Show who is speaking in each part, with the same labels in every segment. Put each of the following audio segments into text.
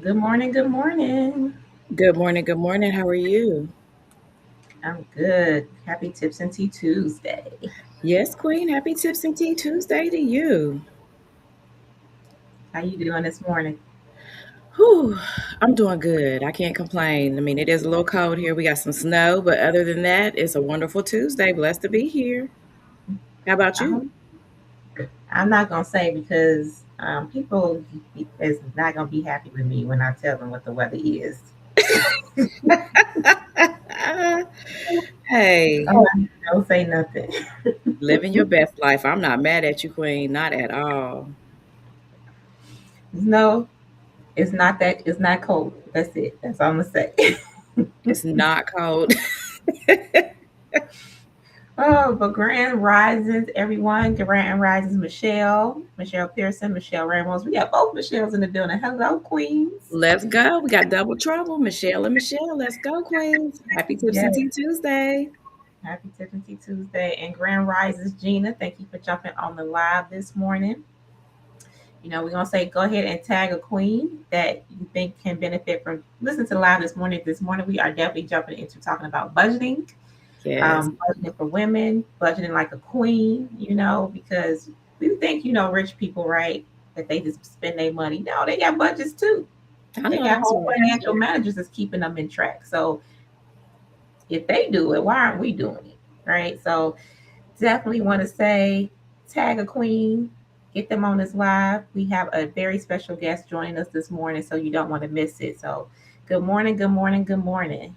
Speaker 1: Good morning. Good morning.
Speaker 2: Good morning. Good morning. How are you?
Speaker 1: I'm good. Happy Tips and Tea Tuesday.
Speaker 2: Yes, Queen. Happy Tips and Tea Tuesday to you.
Speaker 1: How you doing this morning?
Speaker 2: Whew, I'm doing good. I can't complain. I mean, it is a little cold here. We got some snow, but other than that, it's a wonderful Tuesday. Blessed to be here. How about you?
Speaker 1: Um, I'm not gonna say because people is not gonna be happy with me when I tell them what the weather is.
Speaker 2: Hey,
Speaker 1: Oh, don't say nothing.
Speaker 2: living your best life. I'm not mad at you, Queen. Not at all.
Speaker 1: No, it's not that. It's not cold. That's it. That's all I'm gonna say.
Speaker 2: It's not cold.
Speaker 1: Oh, but Grand Rises, everyone. Grand Rises, Michelle Pearson, Michelle Ramos. We got both Michelles in the building. Hello, Queens.
Speaker 2: Let's go. We got double trouble. Michelle and Michelle. Let's go, Queens. Happy Tips and
Speaker 1: Yes.
Speaker 2: Tea Tuesday.
Speaker 1: Happy Tiffany Tuesday and Grand Rises, Gina. Thank you for jumping on the live this morning. We're gonna say go ahead and tag a queen that you think can benefit from listen to the live this morning. This morning we are definitely jumping into talking about budgeting,
Speaker 2: Yes.
Speaker 1: budgeting for women, budgeting like a queen, because we think, rich people, right, that they just spend their money. No, they got budgets too.
Speaker 2: I
Speaker 1: They
Speaker 2: know
Speaker 1: got
Speaker 2: that's
Speaker 1: whole
Speaker 2: right.
Speaker 1: financial managers that's keeping them in track. So if they do it, why aren't we doing it? Right. So definitely want to say tag a queen, get them on this live. We have a very special guest joining us this morning, so you don't want to miss it. So good morning, good morning, good morning.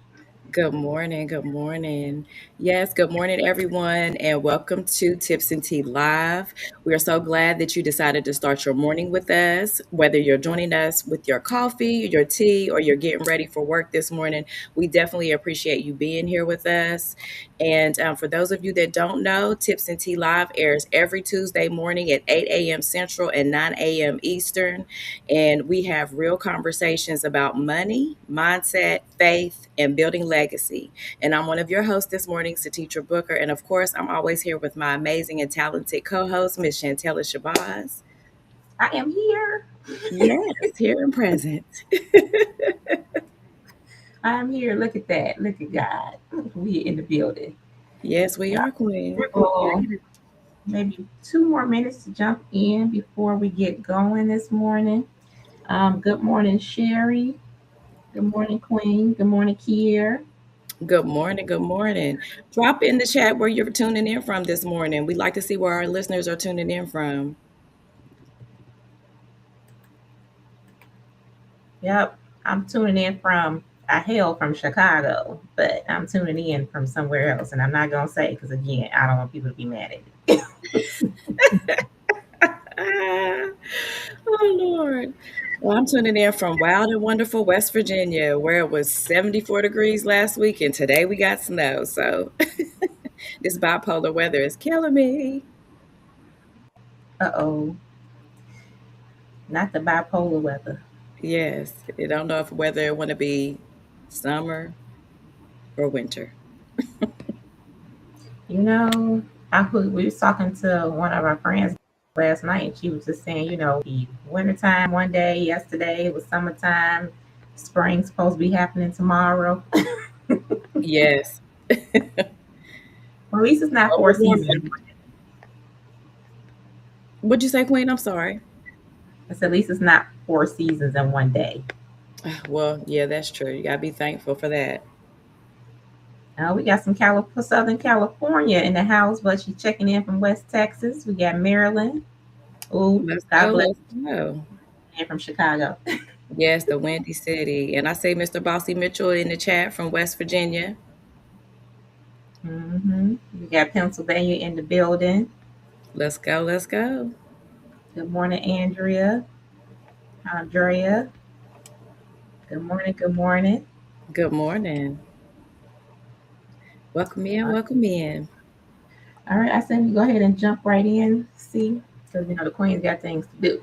Speaker 2: Good morning. Good morning. Yes, good morning, everyone, and welcome to Tips and Tea Live. We are so glad that you decided to start your morning with us. Whether you're joining us with your coffee, your tea, or you're getting ready for work this morning, we definitely appreciate you being here with us. And for those of you that don't know, Tips and Tea Live airs every Tuesday morning at 8 a.m. Central and 9 a.m. Eastern. And we have real conversations about money, mindset, faith, and building legacy. And I'm one of your hosts this morning, Satitra Booker. And of course, I'm always here with my amazing and talented co host, Miss Chantella Shabazz.
Speaker 1: I am here.
Speaker 2: Yes, here and present.
Speaker 1: I'm here. Look at that. Look at God. We in the building.
Speaker 2: Yes, we are, Queen.
Speaker 1: Well, maybe 2 more minutes to jump in before we get going this morning. Good morning, Sherry. Good morning, Queen. Good morning, Kier.
Speaker 2: Good morning. Good morning. Drop in the chat where you're tuning in from this morning. We'd like to see where our listeners are tuning in from.
Speaker 1: Yep. I'm tuning in from, I hail from Chicago, but I'm tuning in from somewhere else. And I'm not going to say, because again, I don't want people to be mad at me.
Speaker 2: Ah, oh, Lord. Well, I'm tuning in from wild and wonderful West Virginia, where it was 74 degrees last week, and today we got snow. So this bipolar weather is killing me.
Speaker 1: Uh-oh. Not the bipolar weather.
Speaker 2: Yes, I don't know if whether it want to be summer or winter.
Speaker 1: You know, we was talking to one of our friends last night, and she was just saying, the wintertime one day, yesterday it was summertime, spring's supposed to be happening tomorrow.
Speaker 2: Yes.
Speaker 1: Well, at least it's not
Speaker 2: Oh,
Speaker 1: four
Speaker 2: we're warm.
Speaker 1: seasons.
Speaker 2: What'd you say, Queen? I'm sorry.
Speaker 1: It's at least it's not four seasons in one day.
Speaker 2: Well, yeah, that's true. You gotta be thankful for that.
Speaker 1: We got some Southern California in the house, but she's checking in from West Texas. We got Maryland. Oh,
Speaker 2: Let's
Speaker 1: God
Speaker 2: go.
Speaker 1: bless
Speaker 2: Let's go.
Speaker 1: you, from Chicago.
Speaker 2: Yes, the Windy City. And I say Mr. Bossy Mitchell in the chat from West Virginia.
Speaker 1: We got Pennsylvania in the building.
Speaker 2: Let's go. Let's go.
Speaker 1: Good morning, Andrea. Andrea. Good morning. Good morning.
Speaker 2: Good morning. Welcome in. Welcome in.
Speaker 1: All right, I said we go ahead and jump right in. See, because the Queen's got things to do.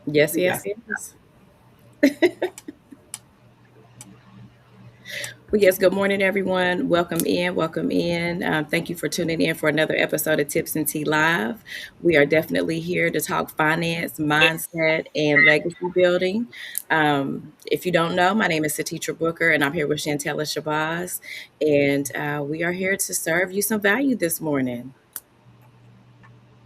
Speaker 2: Yes,
Speaker 1: We got
Speaker 2: yes, yes. Well, yes, good morning, everyone. Welcome in. Welcome in. Thank you for tuning in for another episode of Tips and Tea Live. We are definitely here to talk finance, mindset, and legacy building. If you don't know, my name is Satitra Booker, and I'm here with Chantella Shabazz, and we are here to serve you some value this morning.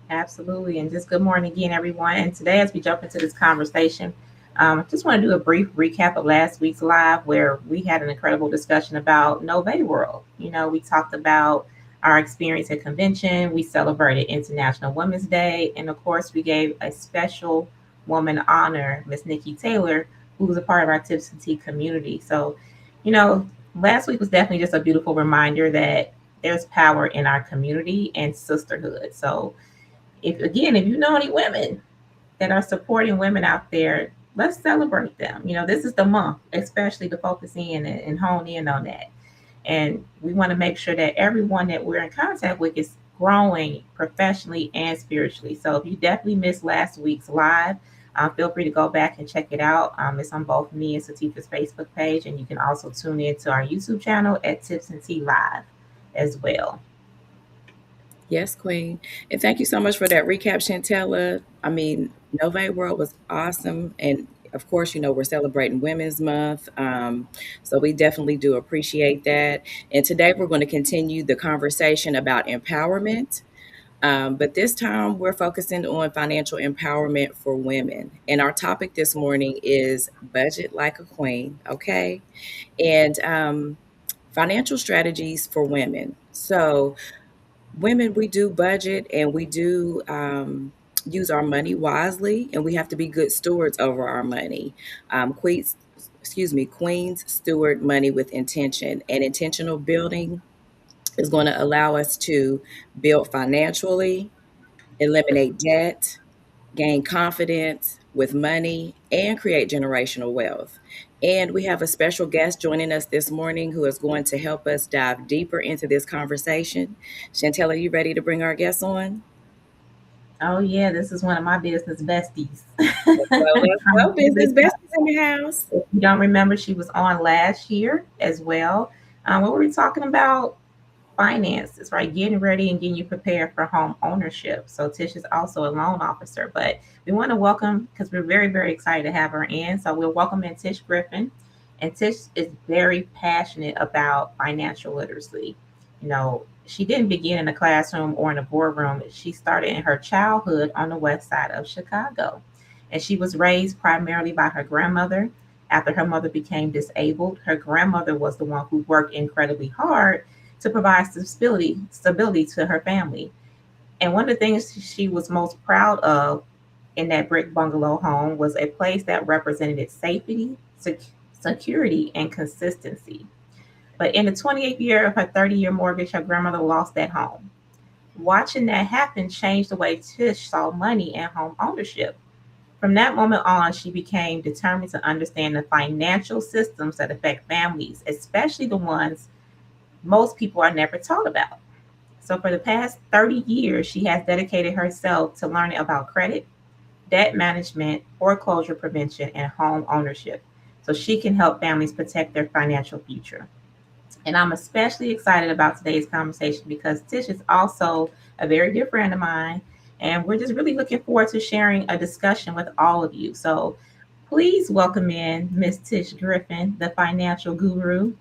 Speaker 1: Absolutely. And just good morning again, everyone. And today, as we jump into this conversation, I just want to do a brief recap of last week's live where we had an incredible discussion about Nove World. We talked about our experience at convention. We celebrated International Women's Day. And of course, we gave a special woman honor, Miss Nikki Taylor, who was a part of our Tips and Tea community. So, last week was definitely just a beautiful reminder that there's power in our community and sisterhood. So, if you know any women that are supporting women out there, let's celebrate them. This is the month, especially to focus in and hone in on that. And we want to make sure that everyone that we're in contact with is growing professionally and spiritually. So if you definitely missed last week's live, feel free to go back and check it out. It's on both me and Satifa's Facebook page, and you can also tune in to our YouTube channel at Tips and Tea Live as well.
Speaker 2: Yes, Queen. And thank you so much for that recap, Chantella. I mean, Nove World was awesome. And of course, we're celebrating Women's Month. So we definitely do appreciate that. And today we're going to continue the conversation about empowerment. But this time we're focusing on financial empowerment for women. And our topic this morning is budget like a queen. Okay. And financial strategies for women. So, women, we do budget and we do use our money wisely, and we have to be good stewards over our money. Queens steward money with intention, and intentional building is going to allow us to build financially, eliminate debt, gain confidence with money, and create generational wealth. And we have a special guest joining us this morning who is going to help us dive deeper into this conversation. Chantelle, are you ready to bring our guest on?
Speaker 1: Oh yeah, this is one of my business besties.
Speaker 2: Let's go. Business besties in the house.
Speaker 1: If you don't remember, she was on last year as well. What were we talking about? Finances, right? Getting ready and getting you prepared for home ownership. So Tish is also a loan officer, but we want to welcome, because we're very, very excited to have her in. So we'll welcome in Tish Griffin. And Tish is very passionate about financial literacy. She didn't begin in a classroom or in a boardroom. She started in her childhood on the west side of Chicago. And she was raised primarily by her grandmother. After her mother became disabled, her grandmother was the one who worked incredibly hard to provide stability to her family. And one of the things she was most proud of in that brick bungalow home was a place that represented its safety, security, and consistency. But in the 28th year of her 30-year mortgage, her grandmother lost that home. Watching that happen changed the way Tish saw money and home ownership. From that moment on, she became determined to understand the financial systems that affect families, especially the ones most people are never taught about. So, for the past 30 years, she has dedicated herself to learning about credit, debt management, foreclosure prevention, and home ownership so she can help families protect their financial future. And I'm especially excited about today's conversation because Tish is also a very dear friend of mine. And we're just really looking forward to sharing a discussion with all of you. So please welcome in Miss Tish Griffin, the financial guru.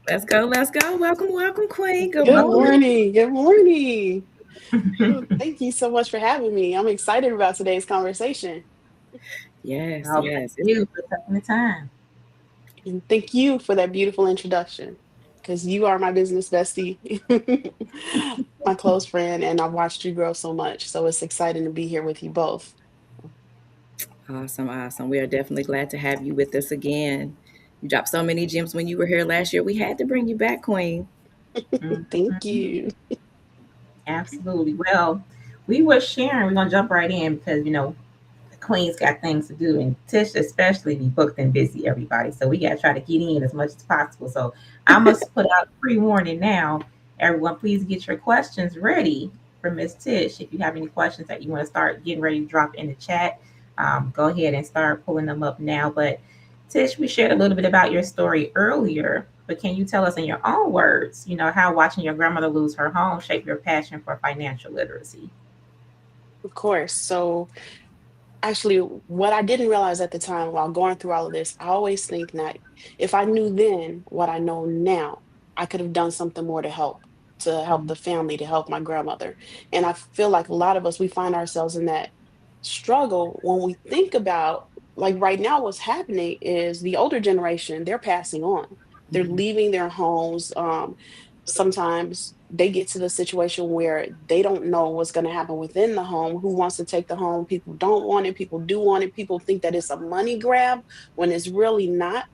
Speaker 2: Let's go. Let's go. Welcome, welcome, Queen. Good
Speaker 3: Good
Speaker 1: Welcome.
Speaker 2: morning.
Speaker 3: morning. Good morning. Oh, thank you so much for having me. I'm excited about today's conversation.
Speaker 2: Yes,
Speaker 1: Oh, thank
Speaker 2: yes.
Speaker 1: you for taking the time.
Speaker 3: And thank you for that beautiful introduction because you are my business bestie, my close friend, and I've watched you grow so much. So it's exciting to be here with you both.
Speaker 2: Awesome, awesome. We are definitely glad to have you with us again. You dropped so many gems when you were here last year. We had to bring you back, Queen.
Speaker 3: Thank
Speaker 1: Mhm.
Speaker 3: you.
Speaker 1: Absolutely. Well, we were sharing, we're going to jump right in because, the Queen's got things to do, and Tish especially be booked and busy, everybody. So we got to try to get in as much as possible. So I must put out a pre warning now. Everyone, please get your questions ready for Miss Tish. If you have any questions that you want to start getting ready to drop in the chat, go ahead and start pulling them up now. But Tish, we shared a little bit about your story earlier, but can you tell us in your own words, how watching your grandmother lose her home shaped your passion for financial literacy?
Speaker 3: Of course. So, actually, what I didn't realize at the time while going through all of this, I always think that if I knew then what I know now, I could have done something more to help the family, to help my grandmother. And I feel like a lot of us, we find ourselves in that struggle when we think about, like right now, what's happening is the older generation, they're passing on. They're
Speaker 2: Mhm.
Speaker 3: leaving their homes. Sometimes they get to the situation where they don't know what's going to happen within the home, who wants to take the home. People don't want it, people do want it, people think that it's a money grab when it's really not.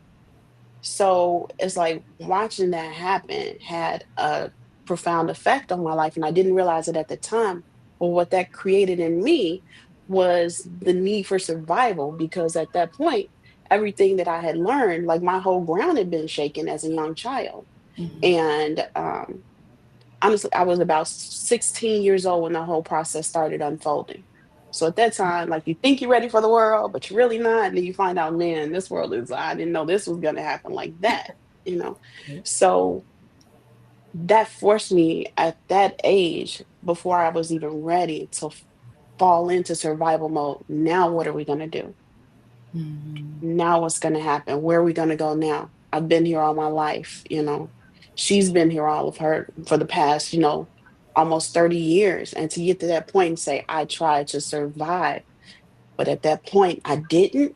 Speaker 3: So it's like watching that happen had a profound effect on my life, and I didn't realize it at the time. But what that created in me was the need for survival, because at that point, everything that I had learned, like my whole ground had been shaken as a young child.
Speaker 2: Mhm.
Speaker 3: And honestly, I was about 16 years old when the whole process started unfolding. So at that time, like you think you're ready for the world, but you're really not. And then you find out, man, this world is, I didn't know this was going to happen like that, you know? So that forced me at that age, before I was even ready to fall into survival mode. Now, what are we going to do?
Speaker 2: Mhm.
Speaker 3: Now what's going to happen? Where are we going to go now? I've been here all my life, she's been here all of her for the past, almost 30 years. And to get to that point and say, I tried to survive, but at that point I didn't,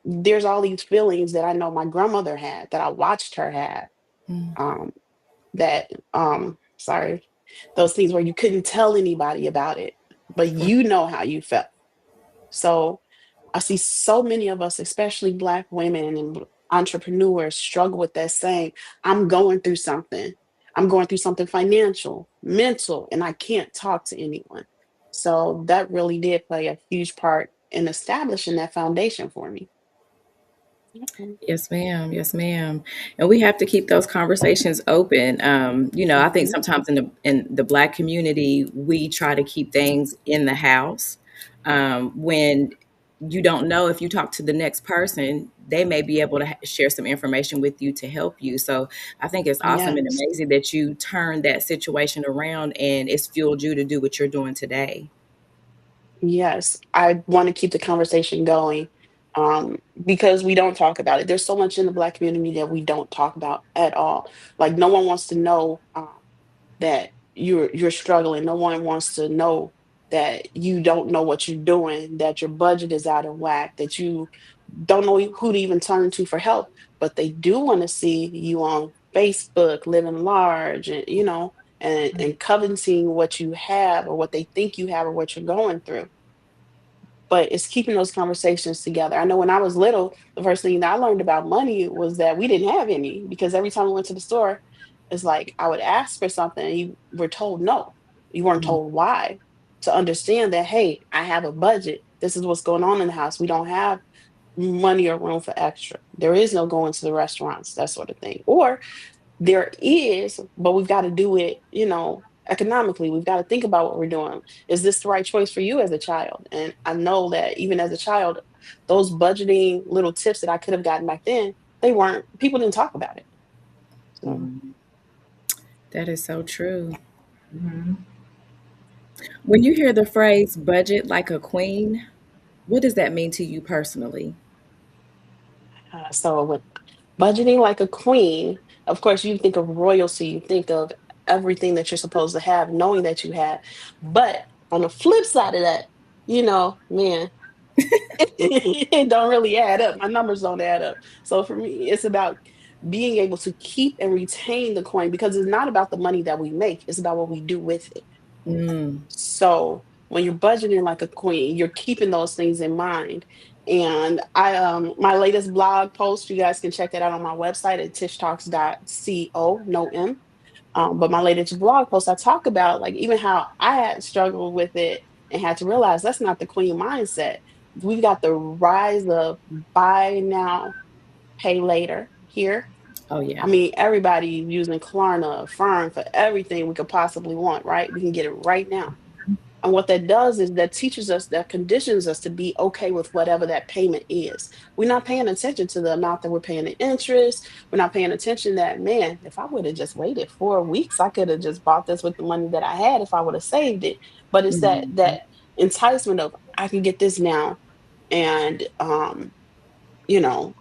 Speaker 3: there's all these feelings that I know my grandmother had, that I watched her have.
Speaker 2: Mhm.
Speaker 3: Um, that, sorry, those things where you couldn't tell anybody about it, but
Speaker 2: Right.
Speaker 3: you know how you felt. So I see so many of us, especially Black women and entrepreneurs, struggle with that saying, I'm going through something. I'm going through something financial, mental, and I can't talk to anyone. So that really did play a huge part in establishing that foundation for me. Mhm.
Speaker 2: Yes, ma'am. Yes, ma'am. And we have to keep those conversations open. I think
Speaker 3: Mhm.
Speaker 2: sometimes in the Black community, we try to keep things in the house. When you don't know, if you talk to the next person, they may be able to share some information with you to help you. So I think it's awesome and
Speaker 3: Yes.
Speaker 2: amazing that you turned that situation around and it's fueled you to do what you're doing today.
Speaker 3: Yes, I want to keep the conversation going, because we don't talk about it. There's so much in the Black community that we don't talk about at all. Like no one wants to know that you're struggling. No one wants to know that you don't know what you're doing, that your budget is out of whack, that you don't know who to even turn to for help. But they do want to see you on Facebook living large, and and coveting what you have or what they think you have or what you're going through. But it's keeping those conversations together. I know when I was little, the first thing that I learned about money was that we didn't have any, because every time we went to the store, it's like I would ask for something and you were told no. You weren't
Speaker 2: Mm.
Speaker 3: told why. To understand that, hey, I have a budget. This is what's going on in the house. We don't have money or room for extra. There is no going to the restaurants, that sort of thing. Or there is, but we've got to do it, economically. We've got to think about what we're doing. Is this the right choice for you as a child? And I know that even as a child, those budgeting little tips that I could have gotten back then, people didn't talk about it. So
Speaker 2: Mm. That is so true.
Speaker 1: Mhm.
Speaker 2: When you hear the phrase budget like a queen, what does that mean to you personally?
Speaker 3: so with budgeting like a queen, of course, you think of royalty, you think of everything that you're supposed to have, knowing that you have. But on the flip side of that, man, it don't really add up. My numbers don't add up. So for me, it's about being able to keep and retain the coin, because it's not about the money that we make, it's about what we do with it.
Speaker 2: Mm.
Speaker 3: So when you're budgeting like a queen, you're keeping those things in mind. And my latest blog post, you guys can check that out on my website at tishtalks.co, no M. But my latest blog post, I talk about like even how I had struggled with it and had to realize that's not the queen mindset. We've got the rise of buy now, pay later here.
Speaker 2: Oh
Speaker 3: I
Speaker 2: yeah.
Speaker 3: mean, everybody using Klarna, Fern for everything we could possibly want, right? We can get it right now. And what that does is that teaches us, that conditions us to be okay with whatever that payment is. We're not paying attention to the amount that we're paying in interest. We're not paying attention that, man, if I would have just waited 4 weeks, I could have just bought this with the money that I had if I would have saved it. But it's that
Speaker 2: Mhm.
Speaker 3: enticement of I can get this now, and you know,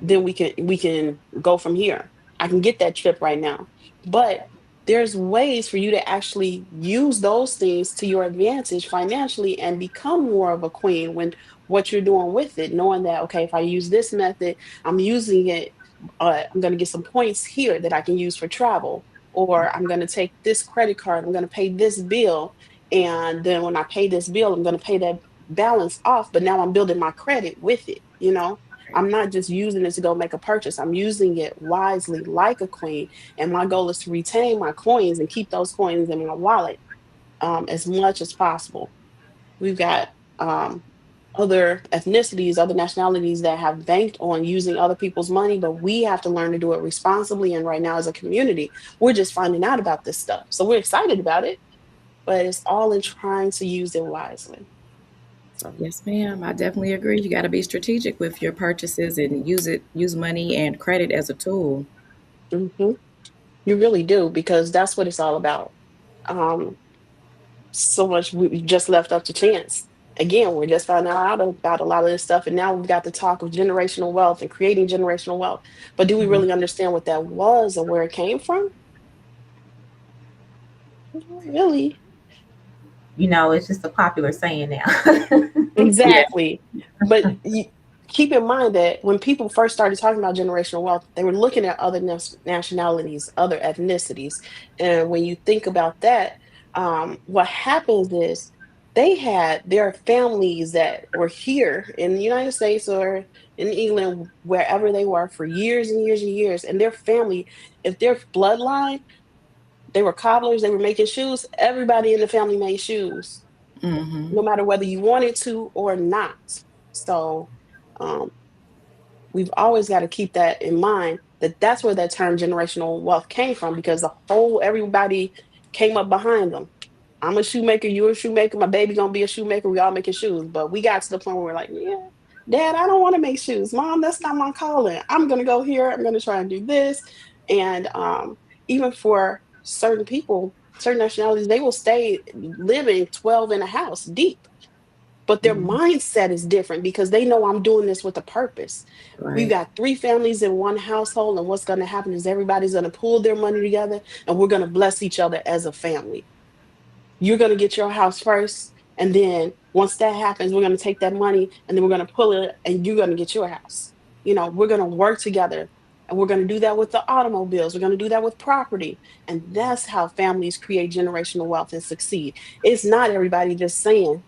Speaker 3: then we can go from here. I can get that trip right now. But there's ways for you to actually use those things to your advantage financially and become more of a queen when what you're doing with it, knowing that, okay, if I use this method, I'm using it, I'm going to get some points here that I can use for travel, or I'm going to take this credit card, I'm going to pay this bill, and then when I pay this bill, I'm going to pay that balance off, but now I'm building my credit with it. I'm not just using it to go make a purchase. I'm using it wisely like a queen. And my goal is to retain my coins and keep those coins in my wallet as much as possible. We've got other ethnicities, other nationalities that have banked on using other people's money, but we have to learn to do it responsibly. And right now, as a community, we're just finding out about this stuff. So we're excited about it, but it's all in trying to use it wisely. So.
Speaker 2: Yes, ma'am. I definitely agree. You got to be strategic with your purchases and use money and credit as a tool.
Speaker 3: Mhm. You really do, because that's what it's all about. Um, so much we just left up to chance. Again, we're just finding out about a lot of this stuff, and now we've got the talk of generational wealth and creating generational wealth. But do we
Speaker 1: Mhm.
Speaker 3: really understand what that was and where it came from? Not really.
Speaker 1: It's just a popular saying now.
Speaker 2: Yeah.
Speaker 3: Exactly. But keep in mind that when people first started talking about generational wealth, they were looking at other nationalities, other ethnicities. And when you think about that, what happens is they had their families that were here in the United States or in England, wherever they were for years and years and years. And their family, if their bloodline, they were cobblers, they were making shoes, everybody in the family made shoes,
Speaker 2: Hmm.
Speaker 3: no matter whether you wanted to or not. So um, we've always got to keep that in mind, that that's where that term generational wealth came from, because everybody came up behind them. I'm a shoemaker, you're a shoemaker, my baby gonna be a shoemaker, we all making shoes. But we got to the point where we're like, yeah, dad, I don't want to make shoes. Mom, that's not my calling. I'm gonna go here, I'm gonna try and do this. And even for certain people, certain nationalities, they will stay living 12 in a house deep, but their
Speaker 2: Hmm.
Speaker 3: mindset is different because they know I'm doing this with a purpose. We've
Speaker 2: Right.
Speaker 3: got three families in one household, and what's going to happen is everybody's going to pool their money together, and we're going to bless each other as a family. You're going to get your house first, and then once that happens, we're going to take that money and then we're going to pull it, and you're going to get your house. We're going to work together. And we're going to do that with the automobiles. We're going to do that with property. And that's how families create generational wealth and succeed. It's not everybody just saying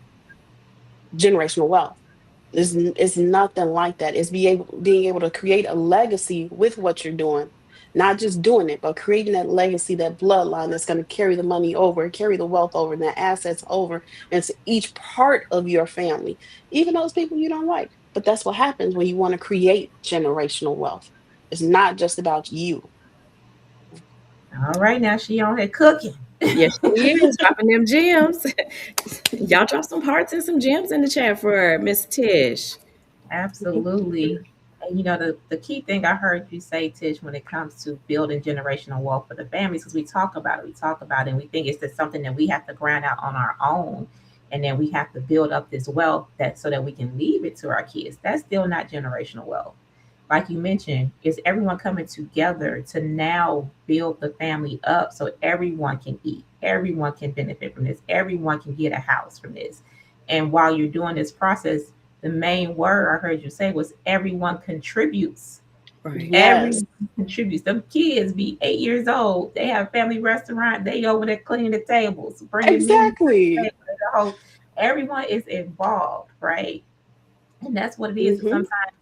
Speaker 3: generational wealth. It's nothing like that. It's being able to create a legacy with what you're doing, not just doing it, but creating that legacy, that bloodline that's going to carry the money over, carry the wealth over, and the assets over into each part of your family, even those people you don't like. But that's what happens when you want to create generational wealth. It's not just about you.
Speaker 1: All right, now she on here cooking.
Speaker 2: Yes, she is dropping them gems. Y'all drop some hearts and some gems in the chat for Miss Tish.
Speaker 1: Absolutely. And the key thing I heard you say, Tish, when it comes to building generational wealth for the families, because we talk about it, and we think it's just something that we have to grind out on our own. And then we have to build up this wealth that so that we can leave it to our kids. That's still not generational wealth. Like you mentioned, is everyone coming together to now build the family up so everyone can eat, everyone can benefit from this, everyone can get a house from this. And while you're doing this process, the main word I heard you say was everyone contributes.
Speaker 2: Right.
Speaker 3: Yes,
Speaker 1: Everyone contributes. Them kids be 8 years old. They have family restaurant. They over there cleaning the tables, bringing music to the
Speaker 3: exactly.
Speaker 1: table. The whole, everyone is involved, right? And that's what it is.
Speaker 3: Hmm.
Speaker 1: Sometimes,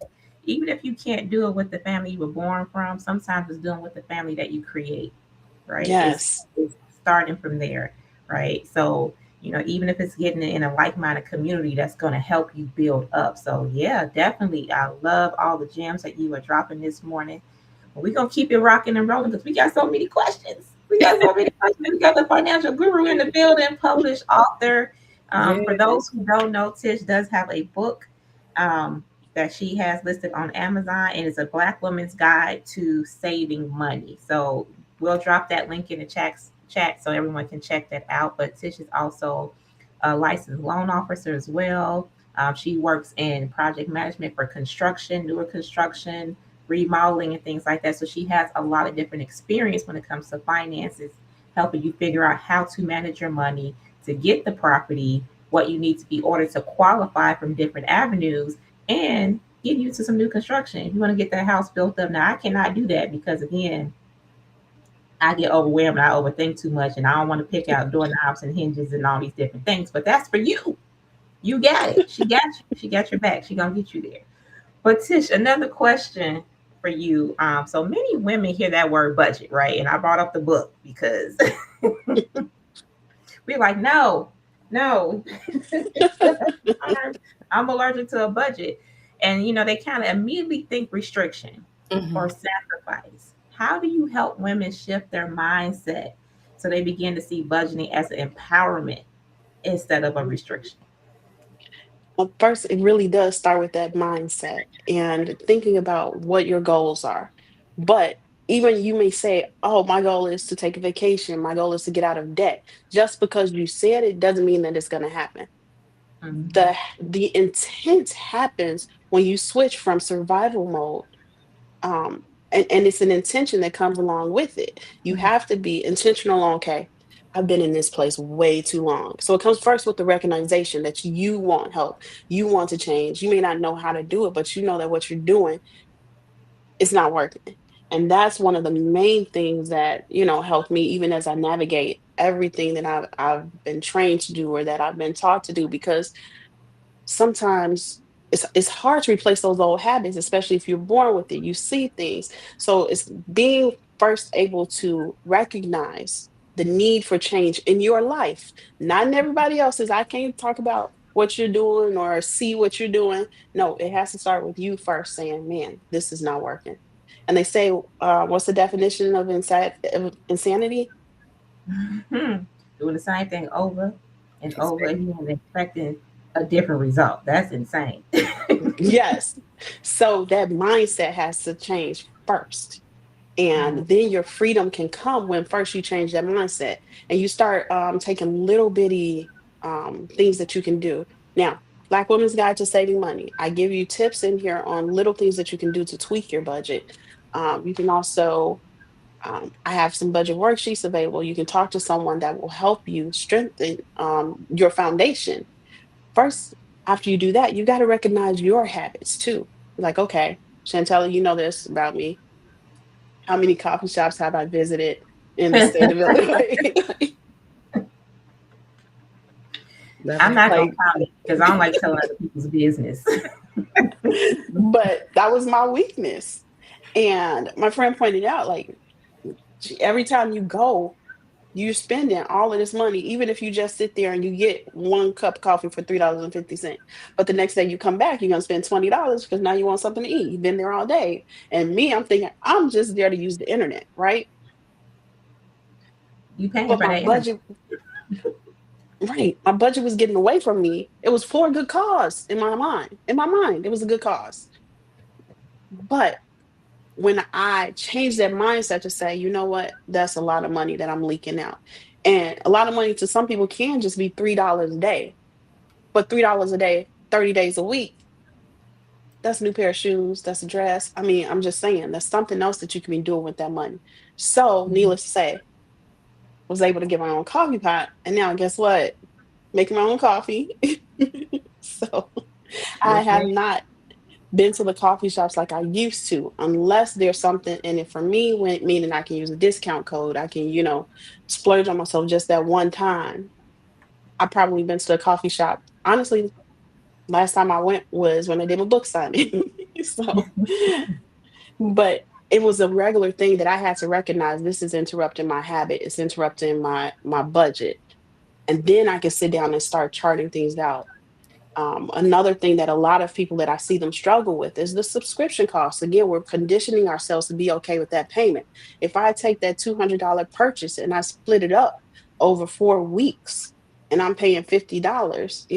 Speaker 1: even if you can't do it with the family you were born from, sometimes it's doing with the family that you create, right?
Speaker 3: Yes.
Speaker 1: It's starting from there, right? So, even if it's getting in a like-minded community, that's going to help you build up. So, yeah, definitely. I love all the gems that you are dropping this morning. But we're going to keep it rocking and rolling because we got so many questions. We got so many questions. We got the financial guru in the building, published author. For
Speaker 2: Yes.
Speaker 1: those who don't know, Tish does have a book um, that she has listed on Amazon, and it's a Black woman's guide to saving money. So we'll drop that link in the chat so everyone can check that out. But Tish is also a licensed loan officer as well. She works in project management for construction, newer construction, remodeling, and things like that. So she has a lot of different experience when it comes to finances, helping you figure out how to manage your money to get the property, what you need to be ordered to qualify from different avenues, and get you to some new construction. If you want to get that house built up, now I cannot do that because again, I get overwhelmed. I overthink too much, and I don't want to pick out doorknobs and hinges and all these different things. But that's for you. You got it. She got you. She got your back. She gonna get you there. But Tish, another question for you. So many women hear that word budget, right? And I brought up the book because we're like, no, no, I'm allergic to a budget. And they kind of immediately think restriction or
Speaker 2: Mhm.
Speaker 1: sacrifice. How do you help women shift their mindset so they begin to see budgeting as an empowerment instead of a restriction?
Speaker 3: Well, first, it really does start with that mindset and thinking about what your goals are. But even you may say, oh, my goal is to take a vacation, my goal is to get out of debt. Just because you said it doesn't mean that it's going to happen.
Speaker 1: Mhm.
Speaker 3: The intent happens when you switch from survival mode, and it's an intention that comes along with it. You have to be intentional on, okay, I've been in this place way too long. So it comes first with the recognition that you want help, you want to change. You may not know how to do it, but you know that what you're doing is not working. And that's one of the main things that, helped me even as I navigate everything that I've been trained to do or that I've been taught to do, because sometimes it's hard to replace those old habits, especially if you're born with it. You see things. So it's being first able to recognize the need for change in your life, not in everybody else's. I can't talk about what you're doing or see what you're doing. No, it has to start with you first saying, man, this is not working. And they say, what's the definition of insanity?
Speaker 1: Doing the same thing over and over again and expecting a different result. That's insane.
Speaker 3: Yes. So that mindset has to change first.
Speaker 1: Mm,
Speaker 3: And then your freedom can come when first you change that mindset and you start taking little bitty things that you can do. Now, Black Women's Guide to Saving Money. I give you tips in here on little things that you can do to tweak your budget. You can also, I have some budget worksheets available. You can talk to someone that will help you strengthen your foundation. First, after you do that, you got to recognize your habits too. Like, okay, Chantella, you know this about me. how many coffee shops have I visited in the state of Illinois?
Speaker 1: I'm not gonna
Speaker 3: Like,
Speaker 1: comment because I don't like telling other people's business.
Speaker 3: but that was my weakness. And my friend pointed out, like, every time you go, you're spending all of this money, even if you just sit there and you get one cup of coffee for $3.50. But the next day you come back, you're gonna spend $20 because now you want something to eat. You've been there all day. And me, I'm thinking I'm just there to use the internet, right?
Speaker 1: You paying
Speaker 3: But
Speaker 1: for
Speaker 3: my
Speaker 1: that internet.
Speaker 3: budget, right? My budget was getting away from me. It was for a good cause in my mind. In my mind, it was a good cause. But when I changed that mindset to say, you know what, that's a lot of money that I'm leaking out. And a lot of money to some people can just be $3 a day. But $3 a day, 30 days a week, that's a new pair of shoes, that's a dress. I mean, I'm just saying, there's something else that you can be doing with that money. So,
Speaker 1: Mhm.
Speaker 3: needless to say, was able to get my own coffee pot. And now, guess what? Making my own coffee. So, I
Speaker 1: Yes,
Speaker 3: have
Speaker 1: ma'am.
Speaker 3: not been to the coffee shops like I used to, unless there's something in it for me, when meaning I can use a discount code. I can, splurge on myself just that one time. I probably been to the coffee shop. Honestly, last time I went was when I did my book signing. So, but it was a regular thing that I had to recognize this is interrupting my habit, it's interrupting my budget. And then I can sit down and start charting things out. Another thing that a lot of people that I see them struggle with is the subscription costs. Again, we're conditioning ourselves to be okay with that payment. If I take that $200 purchase and I split it up over 4 weeks and I'm paying $50,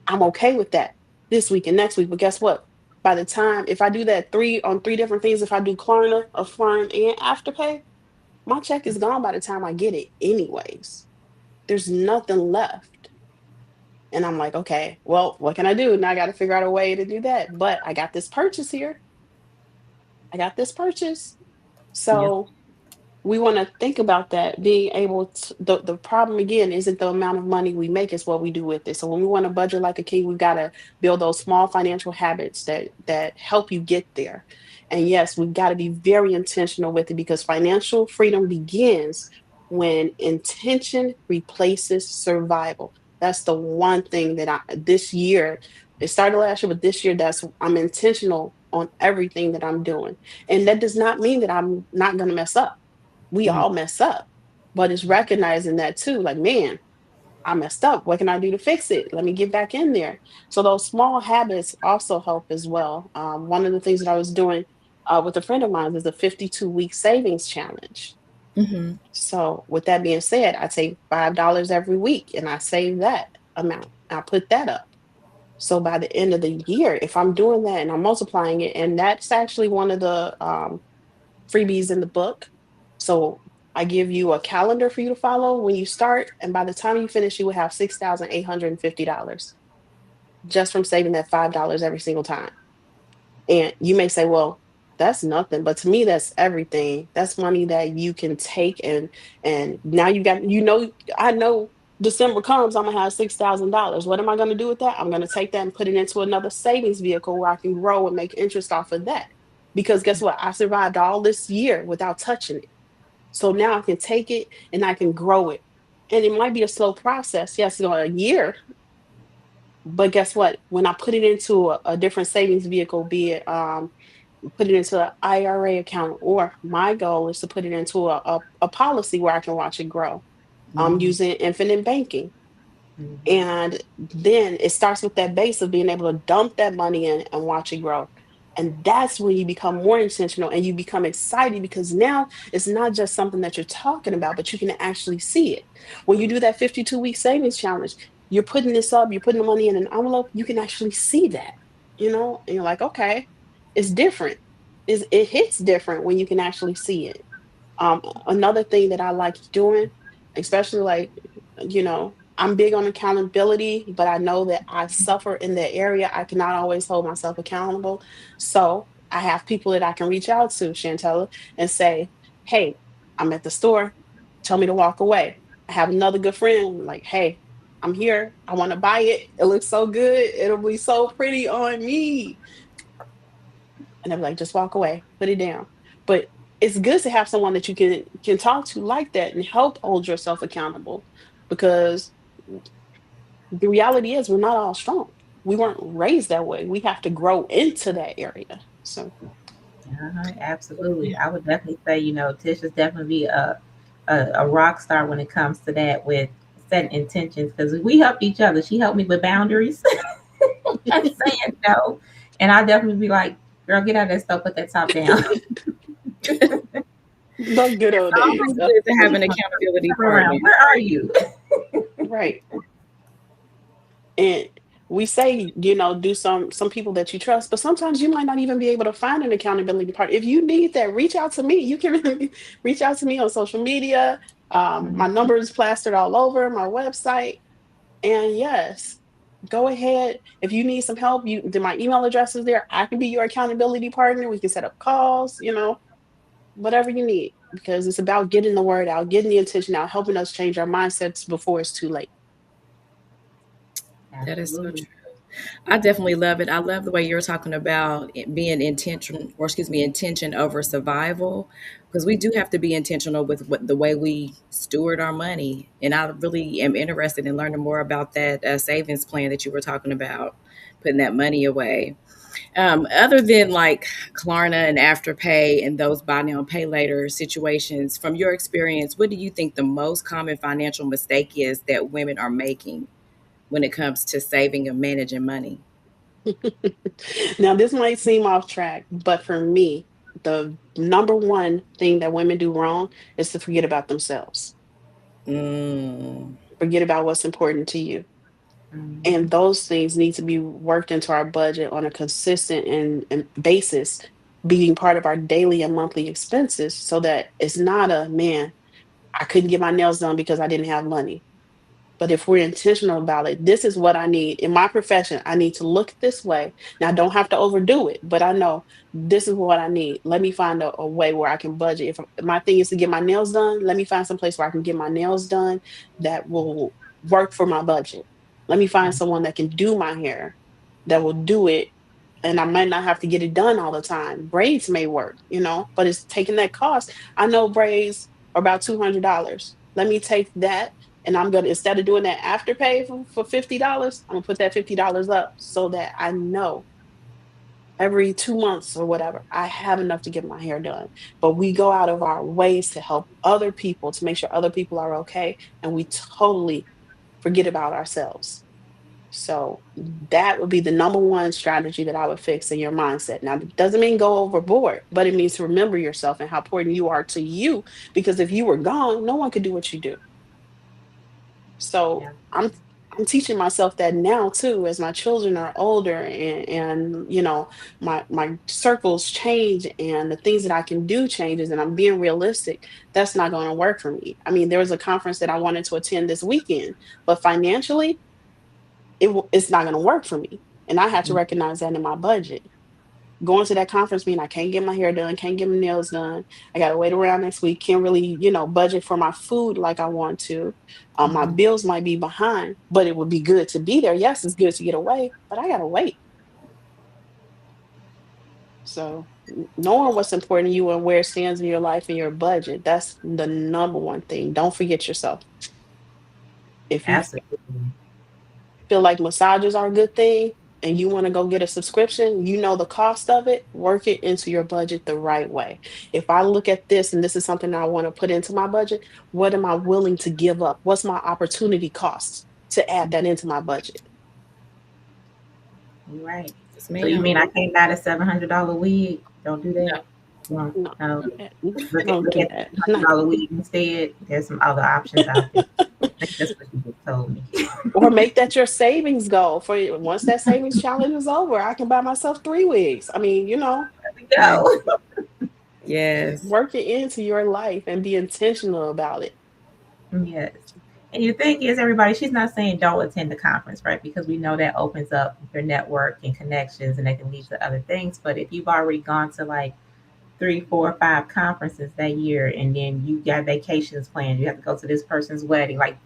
Speaker 3: I'm okay with that this week and next week. But guess what? By the time, if I do that three different things, if I do Klarna, Affirm, and Afterpay, my check is gone by the time I get it, anyways. There's nothing left. And I'm like, okay, well, what can I do? Now I got to figure out a way to do that. But I got this purchase here. I got this purchase.
Speaker 1: Yes.
Speaker 3: So we want to think about that, being able to, the problem again isn't the amount of money we make, it's what we do with it. So when we want to budget like a king, we've got to build those small financial habits that help you get there. And yes, we've got to be very intentional with it, because financial freedom begins when intention replaces survival. That's the one thing that this year, it started last year, but this year, I'm intentional on everything that I'm doing. And that does not mean that I'm not going to mess up. We
Speaker 1: Mhm.
Speaker 3: all mess up, but it's recognizing that too. Like, man, I messed up. What can I do to fix it? Let me get back in there. So those small habits also help as well. One of the things that I was doing with a friend of mine is a 52-week savings challenge.
Speaker 2: Hmm.
Speaker 3: So with that being said, I take $5 every week and I save that amount. I put that up. So by the end of the year, if I'm doing that and I'm multiplying it, and that's actually one of the freebies in the book. So I give you a calendar for you to follow when you start, and by the time you finish, you will have $6,850 just from saving that $5 every single time. And you may say, well, that's nothing, but to me, that's everything. That's money that you can take, and now you got, I know December comes, I'm gonna have $6,000. What am I gonna do with that? I'm gonna take that and put it into another savings vehicle where I can grow and make interest off of that. Because guess what? I survived all this year without touching it. So now I can take it and I can grow it. And it might be a slow process. Yes, a year. But guess what? When I put it into a different savings vehicle, be it put it into an IRA account, or my goal is to put it into a policy where I can watch it grow. I'm
Speaker 1: Mhm.
Speaker 3: using infinite banking.
Speaker 1: Mhm.
Speaker 3: And then it starts with that base of being able to dump that money in and watch it grow. And that's when you become more intentional and you become excited, because now it's not just something that you're talking about, but you can actually see it. When you do that 52-week savings challenge, you're putting this up, you're putting the money in an envelope, you can actually see that, and you're like, okay, it's different. It hits different when you can actually see it. Another thing that I like doing, especially like, I'm big on accountability, but I know that I suffer in that area. I cannot always hold myself accountable. So I have people that I can reach out to, Chantella, and say, hey, I'm at the store. Tell me to walk away. I have another good friend, like, hey, I'm here. I want to buy it. It looks so good. It'll be so pretty on me. And I'm like, just walk away, put it down. But it's good to have someone that you can talk to like that and help hold yourself accountable, because the reality is we're not all strong. We weren't raised that way. We have to grow into that area. So
Speaker 1: Absolutely. I would definitely say, Tish is definitely a rock star when it comes to that with setting intentions because we help each other. She helped me with boundaries and saying no. And I definitely be like, girl, get out of that stuff, put that top down.
Speaker 3: those good old days.
Speaker 2: Always good to have an accountability partner.
Speaker 1: Where are you?
Speaker 3: Right. And we say, do some people that you trust, but sometimes you might not even be able to find an accountability partner. If you need that, reach out to me. You can reach out to me on social media. My number is plastered all over my website. And yes, go ahead. If you need some help, my email address is there. I can be your accountability partner. We can set up calls, whatever you need, because it's about getting the word out, getting the attention out, helping us change our mindsets before it's too late.
Speaker 2: That is so
Speaker 1: Absolutely.
Speaker 2: true. I definitely love it. I love the way you're talking about being intention over survival, because we do have to be intentional with the way we steward our money. And I really am interested in learning more about that savings plan that you were talking about, putting that money away. Other than like Klarna and Afterpay and those buy now, pay later situations, from your experience, what do you think the most common financial mistake is that women are making when it comes to saving and managing money?
Speaker 3: Now, this might seem off track, but for me, the number one thing that women do wrong is to forget about themselves,
Speaker 2: Mm,
Speaker 3: forget about what's important to you.
Speaker 1: Mhm.
Speaker 3: And those things need to be worked into our budget on a consistent and basis, being part of our daily and monthly expenses, so that it's not a man, I couldn't get my nails done because I didn't have money. But if we're intentional about it, this is what I need in my profession. I need to look this way. Now, I don't have to overdo it, but I know this is what I need. Let me find a way where I can budget. If my thing is to get my nails done, let me find some place where I can get my nails done that will work for my budget. Let me find someone that can do my hair that will do it. And I might not have to get it done all the time. Braids may work, but it's taking that cost. I know braids are about $200. Let me take that, and I'm gonna, instead of doing that afterpay for $50, I'm gonna put that $50 up so that I know every 2 months or whatever, I have enough to get my hair done. But we go out of our ways to help other people, to make sure other people are okay, and we totally forget about ourselves. So that would be the number one strategy that I would fix in your mindset. Now, it doesn't mean go overboard, but it means to remember yourself and how important you are to you. Because if you were gone, no one could do what you do. So
Speaker 1: Yeah.
Speaker 3: I'm teaching myself that now too, as my children are older, and my circles change and the things that I can do changes, and I'm being realistic. That's not going to work for me. I mean, there was a conference that I wanted to attend this weekend, but financially, it's not going to work for me, and I had to recognize that in my budget. Going to that conference mean I can't get my hair done, can't get my nails done. I gotta wait around next week. Can't really, budget for my food like I want to. My
Speaker 1: Mhm.
Speaker 3: bills might be behind, but it would be good to be there. Yes, it's good to get away, but I gotta wait. So knowing what's important to you and where it stands in your life and your budget, that's the number one thing. Don't forget yourself. If you
Speaker 1: Absolutely.
Speaker 3: feel like massages are a good thing and you want to go get a subscription, you know the cost of it, work it into your budget the right way. If I look at this and this is something I want to put into my budget, what am I willing to give up? What's my opportunity cost to add that into my budget?
Speaker 1: You're right.
Speaker 2: yes,
Speaker 1: So you
Speaker 2: ma'am.
Speaker 1: mean I can't buy the $700 wig? Don't do
Speaker 2: No.
Speaker 1: that. No,
Speaker 3: No,
Speaker 1: no.
Speaker 3: don't
Speaker 1: Look
Speaker 3: do
Speaker 1: at
Speaker 3: that.
Speaker 1: the
Speaker 3: Not,
Speaker 1: $100 wig instead. There's some other options out there. I think that's what you just told me.
Speaker 3: or make that your savings goal for once that savings challenge is over, I can buy myself 3 wigs. I mean,
Speaker 1: There we go.
Speaker 2: Yes.
Speaker 3: work it into your life and be intentional about it.
Speaker 1: Yes. And the thing is, everybody, she's not saying don't attend the conference, right? Because we know that opens up your network and connections and that can lead to other things. But if you've already gone to like three, four, five conferences that year and then you got vacations planned, you have to go to this person's wedding, like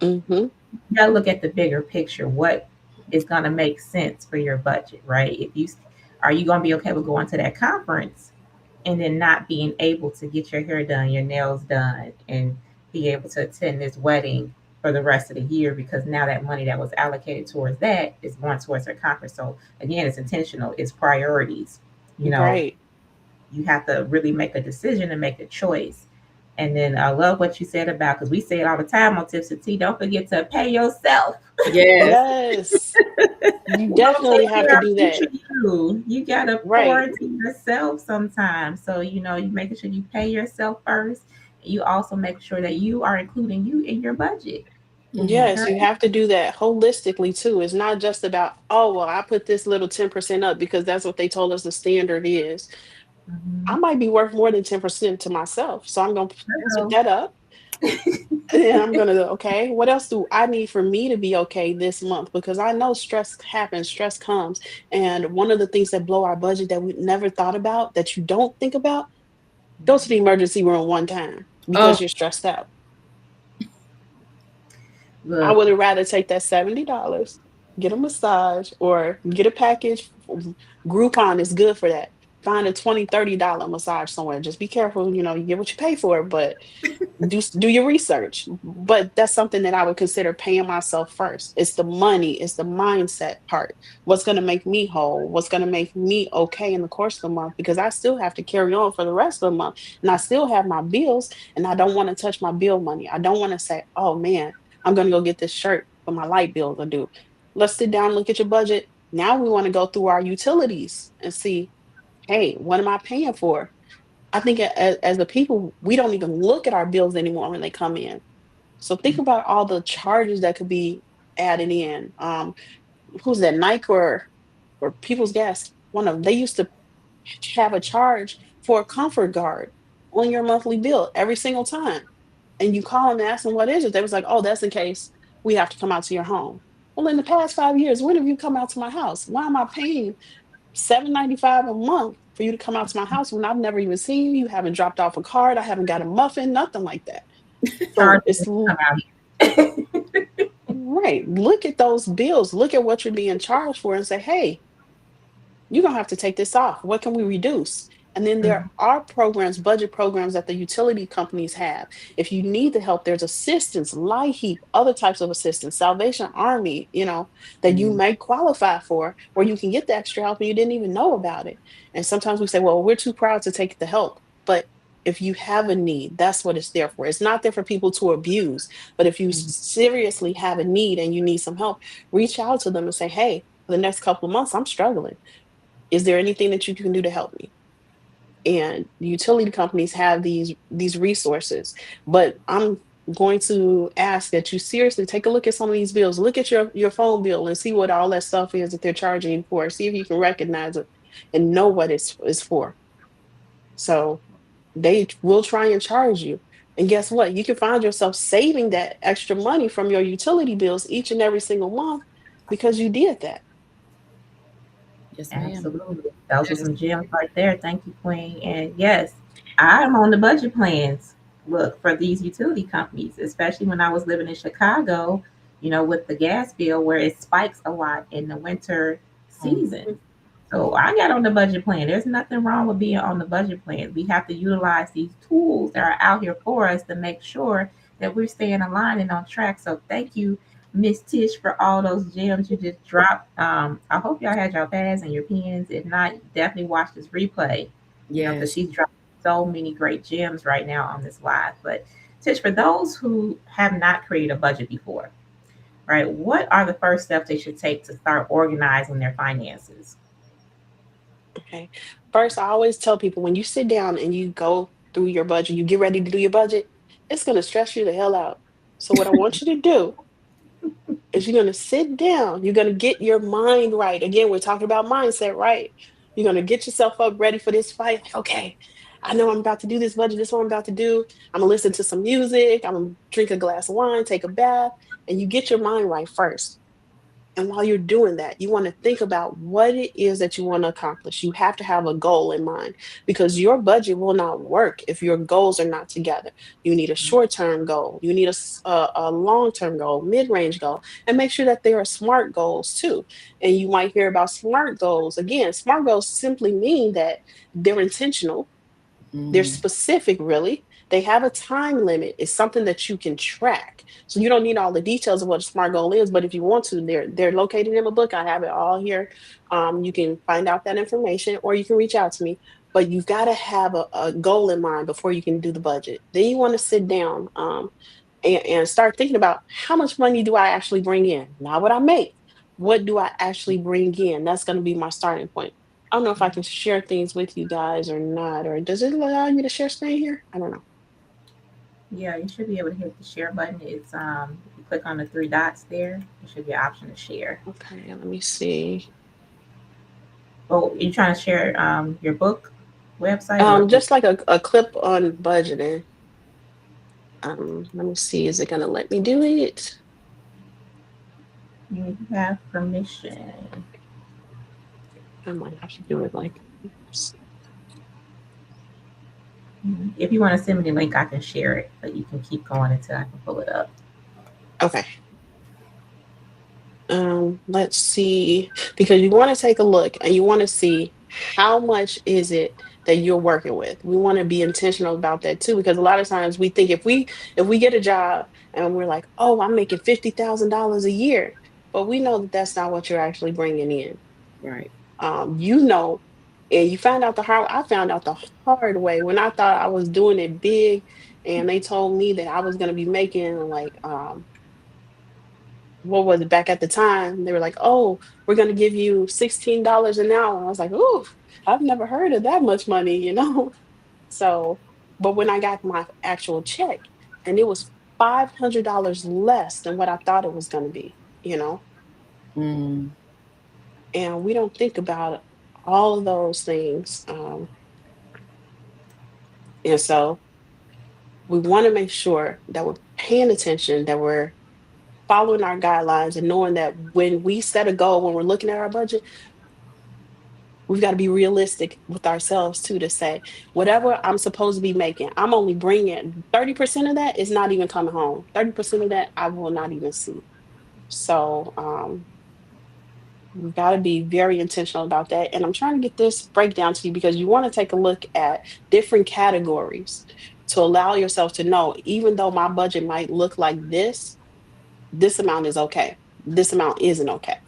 Speaker 3: Hmm.
Speaker 1: you gotta look at the bigger picture. What is gonna make sense for your budget, right? If you are you gonna be okay with going to that conference? and then not being able to get your hair done, your nails done, and be able to attend this wedding for the rest of the year because now that money that was allocated towards that is going towards their conference. So again, it's intentional, it's priorities. You know,
Speaker 3: Right.
Speaker 1: you have to really make a decision and make a choice. And then I love what you said about, because we say it all the time on Tips and Tea, don't forget to pay yourself.
Speaker 2: Yes.
Speaker 3: Yes. You
Speaker 1: Go
Speaker 3: definitely
Speaker 1: take
Speaker 3: have
Speaker 1: care
Speaker 3: to
Speaker 1: of
Speaker 3: do that.
Speaker 1: future you. You gotta pour
Speaker 3: Right.
Speaker 1: into yourself sometimes. So you making sure you pay yourself first. You also make sure that you are including you in your budget.
Speaker 2: Hmm.
Speaker 3: Yes,
Speaker 1: Right?
Speaker 3: you have to do that holistically too. It's not just about, oh, well, I put this little 10% up because that's what they told us the standard is. I
Speaker 1: Mm-hmm.
Speaker 3: might be worth more than 10% to myself. So I'm going to put
Speaker 1: So,
Speaker 3: that up. And I'm going to, okay, what else do I need for me to be okay this month? Because I know stress happens, stress comes. And one of the things that blow our budget that we never thought about, that you don't think about, go to the emergency room one time because
Speaker 2: Oh,
Speaker 3: you're stressed out. I
Speaker 1: look,
Speaker 3: would have rather take that $70, get a massage, or get a package. Groupon is good for that. Find a $20, $30 massage somewhere. Just be careful, you get what you pay for, but do your research. But that's something that I would consider paying myself first. It's the money, it's the mindset part. What's going to make me whole? What's going to make me okay in the course of the month? Because I still have to carry on for the rest of the month, and I still have my bills, and I don't want to touch my bill money. I don't want to say, oh man, I'm going to go get this shirt, but my light bill are due. Let's sit down and look at your budget. Now we want to go through our utilities and see, hey, what am I paying for? I think as the people, we don't even look at our bills anymore when they come in. So think about all the charges that could be added in. Who's that? Nike or People's Gas? One of them. They used to have a charge for a comfort guard on your monthly bill every single time. And you call them and ask them what is it. They was like, oh, that's in case we have to come out to your home. Well, in the past 5 years, when have you come out to my house? Why am I paying $7.95 a month for you to come out to my house when I've never even seen you? You haven't dropped off a card. I haven't got a muffin, nothing like that. So
Speaker 1: charges
Speaker 3: it's
Speaker 1: come out here.
Speaker 3: right. Look at those bills. Look at what you're being charged for and say, hey, you're going to have to take this off. What can we reduce? And then there
Speaker 1: Mhm.
Speaker 3: are programs, budget programs that the utility companies have. If you need the help, there's assistance, LIHEAP, other types of assistance, Salvation Army, that you
Speaker 2: mm,
Speaker 3: may qualify for, where you can get the extra help and you didn't even know about it. And sometimes we say, well, we're too proud to take the help. But if you have a need, that's what it's there for. It's not there for people to abuse. But if you seriously have a need and you need some help, reach out to them and say, hey, for the next couple of months, I'm struggling. Is there anything that you can do to help me? And utility companies have these resources, but I'm going to ask that you seriously take a look at some of these bills. Look at your phone bill and see what all that stuff is that they're charging you for. See if you can recognize it and know what it's for. So they will try and charge you, and guess what, you can find yourself saving that extra money from your utility bills each and every single month because you did that.
Speaker 2: yes, ma'am.
Speaker 1: Absolutely. Those are
Speaker 2: That is
Speaker 1: some gems right there. Thank you, Queen. And yes, I'm on the budget plans. Look, for these utility companies, especially when I was living in Chicago, with the gas bill where it spikes a lot in the winter season.
Speaker 3: Mhm.
Speaker 1: So I got on the budget plan. There's nothing wrong with being on the budget plan. We have to utilize these tools that are out here for us to make sure that we're staying aligned and on track. So thank you, Miss Tish, for all those gems you just dropped. I hope y'all had your pads and your pens. If not, definitely watch this replay, because
Speaker 2: yes.
Speaker 1: she's dropped so many great gems right now on this live. But Tish, for those who have not created a budget before, right, what are the first steps they should take to start organizing their finances?
Speaker 3: Okay. First, I always tell people when you sit down and you go through your budget, you get ready to do your budget, it's going to stress you the hell out. So, what I want you to do is you're going to sit down, you're going to get your mind right. Again, we're talking about mindset, right? You're going to get yourself up ready for this fight. Like, okay, I know I'm about to do this budget. This is what I'm about to do. I'm going to listen to some music. I'm going to drink a glass of wine, take a bath, and you get your mind right first. And while you're doing that, you want to think about what it is that you want to accomplish. You have to have a goal in mind because your budget will not work if your goals are not together. You need a short term goal, you need a long term goal, mid range goal, and make sure that they are SMART goals too. And you might hear about SMART goals. Again, SMART goals simply mean that they're intentional. They're
Speaker 2: Mm,
Speaker 3: specific, really. They have a time limit. It's something that you can track. So you don't need all the details of what a SMART goal is, but if you want to, they're located in my book. I have it all here. You can find out that information, or you can reach out to me. But you've got to have a goal in mind before you can do the budget. Then you want to sit down and start thinking about how much money do I actually bring in? Not what I make. What do I actually bring in? That's going to be my starting point. I don't know if I can share things with you guys or not, or does it allow you to share screen here? I don't know.
Speaker 1: Yeah, you should be able to hit the share button. It's if you click on the three dots there, there should be an option to share.
Speaker 3: Okay, let me see.
Speaker 1: Oh, you trying to share your book website or
Speaker 3: Just like a clip on budgeting. Let me see. Is it gonna let me do it?
Speaker 1: you have permission?
Speaker 3: I might have to do it like this.
Speaker 1: If you want to send me the link, I can share it, but you can keep going until I can pull it up.
Speaker 3: Okay. Let's see, because you want to take a look and you want to see how much is it that you're working with. We want to be intentional about that too, because a lot of times we think if we get a job and we're like, oh, I'm making $50,000 a year, but we know that that's not what you're actually bringing in.
Speaker 2: right.
Speaker 3: You know, and you found out the hard. I found out the hard way when I thought I was doing it big, and they told me that I was going to be making like what was it back at the time? They were like, "Oh, we're gonna give you $16 an hour." I was like, "Ooh, I've never heard of that much money," you know. So, but when I got my actual check, and it was $500 less than what I thought it was gonna be, you know,
Speaker 2: Mm,
Speaker 3: and we don't think about all of those things, and so we want to make sure that we're paying attention, that we're following our guidelines, and knowing that when we set a goal, when we're looking at our budget, we've got to be realistic with ourselves too, to say whatever I'm supposed to be making, I'm only bringing 30% of that is not even coming home. 30% of that I will not even see. So we've got to be very intentional about that. And I'm trying to get this breakdown to you because you want to take a look at different categories to allow yourself to know, even though my budget might look like this amount is okay. This amount isn't okay,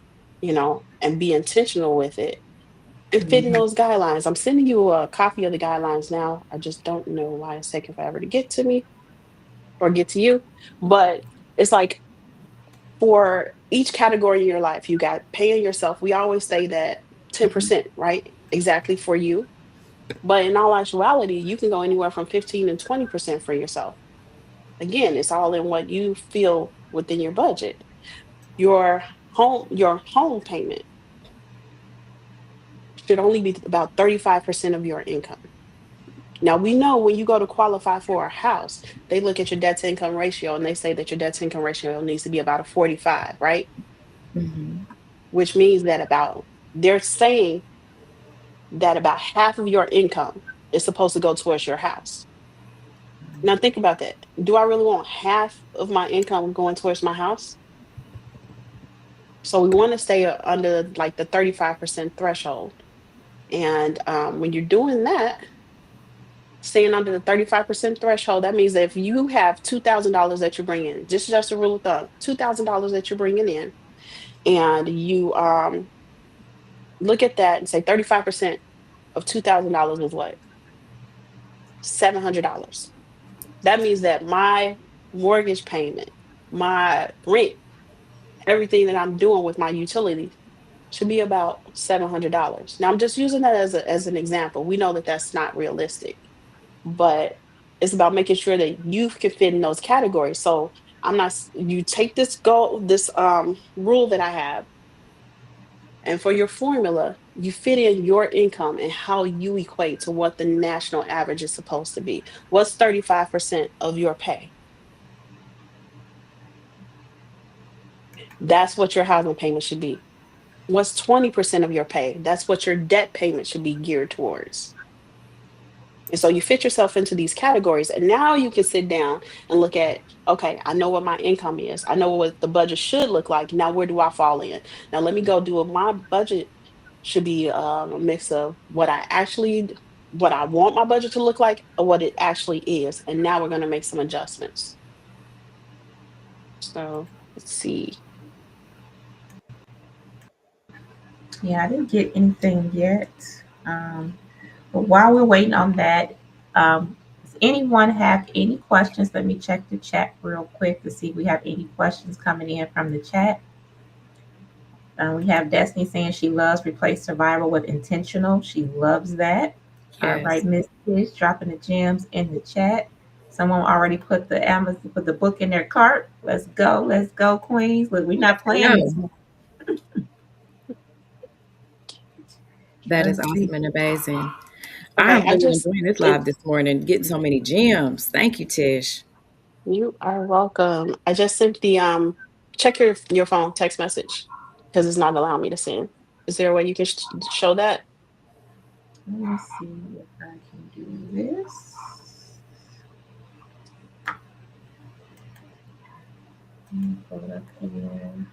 Speaker 3: and be intentional with it and fitting
Speaker 2: mhm.
Speaker 3: those guidelines. I'm sending you a copy of the guidelines now. I just don't know why it's taking forever to get to me or get to you. But it's like for each category in your life, you got paying yourself. We always say that 10%, right? Exactly for you. But in all actuality, you can go anywhere from 15 and 20% for yourself. Again, it's all in what you feel within your budget. Your home payment should only be about 35% of your income. Now we know when you go to qualify for a house, they look at your debt to income ratio and they say that your debt to income ratio needs to be about a 45, right?
Speaker 2: Mhm.
Speaker 3: Which means that they're saying that about half of your income is supposed to go towards your house. Now think about that. Do I really want half of my income going towards my house? So we want to stay under like the 35% threshold. And when you're doing that, staying under the 35% threshold, that means that if you have $2,000 that you're bringing in, just a rule of thumb, $2,000 that you're bringing in, and you look at that and say 35% of $2,000 is what? $700. That means that my mortgage payment, my rent, everything that I'm doing with my utilities should be about $700. Now I'm just using that as an example. We know that that's not realistic, but it's about making sure that you can fit in those categories. So you take this rule that I have, and for your formula, you fit in your income and how you equate to what the national average is supposed to be. What's 35% of your pay? That's what your housing payment should be. What's 20% of your pay? That's what your debt payment should be geared towards. And so you fit yourself into these categories, and now you can sit down and look at, okay, I know what my income is. I know what the budget should look like. Now, where do I fall in? Now, let me go do it. My budget should be a mix of what I actually what I want my budget to look like or what it actually is. And now we're going to make some adjustments. So let's see.
Speaker 1: Yeah, I didn't get anything yet. But while we're waiting on that, does anyone have any questions? Let me check the chat real quick to see if we have any questions coming in from the chat. We have Destiny saying she loves replace survival with intentional. She loves that. All right,
Speaker 2: Yes.
Speaker 1: Miss Tish dropping the gems in the chat. Someone already put the Amazon put the book in their cart. Let's go, Queens. Look, we're not playing this
Speaker 2: No,
Speaker 1: one.
Speaker 2: that is
Speaker 1: Let's see.
Speaker 2: awesome and amazing.
Speaker 3: Okay,
Speaker 2: I'm
Speaker 3: I
Speaker 2: really
Speaker 3: just
Speaker 2: enjoying this
Speaker 3: it,
Speaker 2: live this morning, getting so many gems. Thank you, Tish.
Speaker 3: you are welcome. I just sent the check your phone text message because it's not allowing me to send. Is there a way you can show that?
Speaker 1: Let me see if I can do this. Let me pull it up here.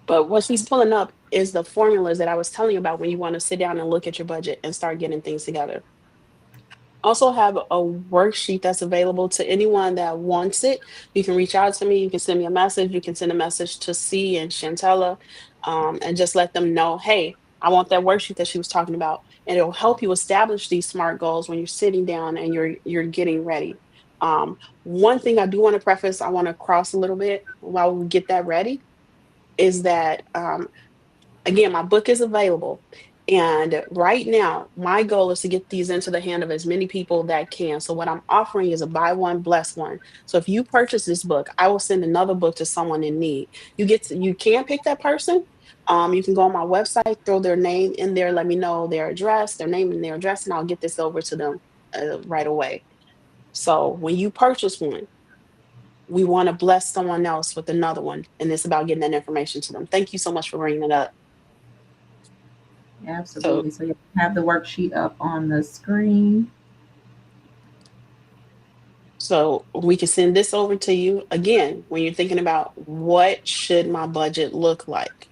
Speaker 3: But what she's pulling up is the formulas that I was telling you about when you want to sit down and look at your budget and start getting things together. Also have a worksheet that's available to anyone that wants it. You can reach out to me. You can send me a message. You can send a message to C and Chantella, and just let them know, hey, I want that worksheet that she was talking about, and it'll help you establish these SMART goals when you're sitting down and you're getting ready. One thing I do want to preface, I want to cross a little bit while we get that ready, is that again, my book is available. And right now, my goal is to get these into the hand of as many people that can. So, what I'm offering is a buy one, bless one. So, if you purchase this book, I will send another book to someone in need. You can pick that person. You can go on my website, throw their name in there, let me know their address, their name and their address, and I'll get this over to them right away. So, when you purchase one, we want to bless someone else with another one. And it's about getting that information to them. Thank you so much for bringing it up. So,
Speaker 1: Absolutely. So you have the worksheet up on the screen.
Speaker 3: So we can send this over to you again when you're thinking about what should my budget look like.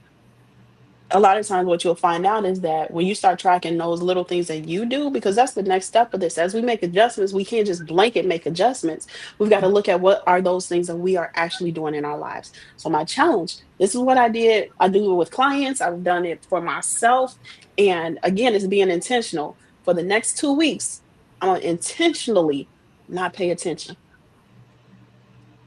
Speaker 3: A lot of times what you'll find out is that when you start tracking those little things that you do, because that's the next step of this, as we make adjustments, we can't just blanket make adjustments. We've got to look at what are those things that we are actually doing in our lives. So my challenge, this is what I did. I do it with clients. I've done it for myself. And again, it's being intentional. For the next 2 weeks, I'm gonna intentionally not pay attention.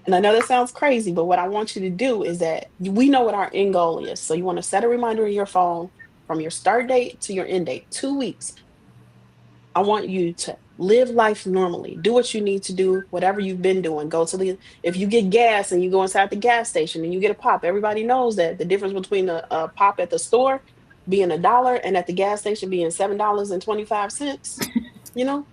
Speaker 3: And I know that sounds crazy, but what I want you to do is that we know what our end goal is. So you want to set a reminder in your phone from your start date to your end date, 2 weeks. I want you to live life normally. Do what you need to do, whatever you've been doing. If you get gas and you go inside the gas station and you get a pop, everybody knows that the difference between a pop at the store being $1 and at the gas station being $7.25, you know?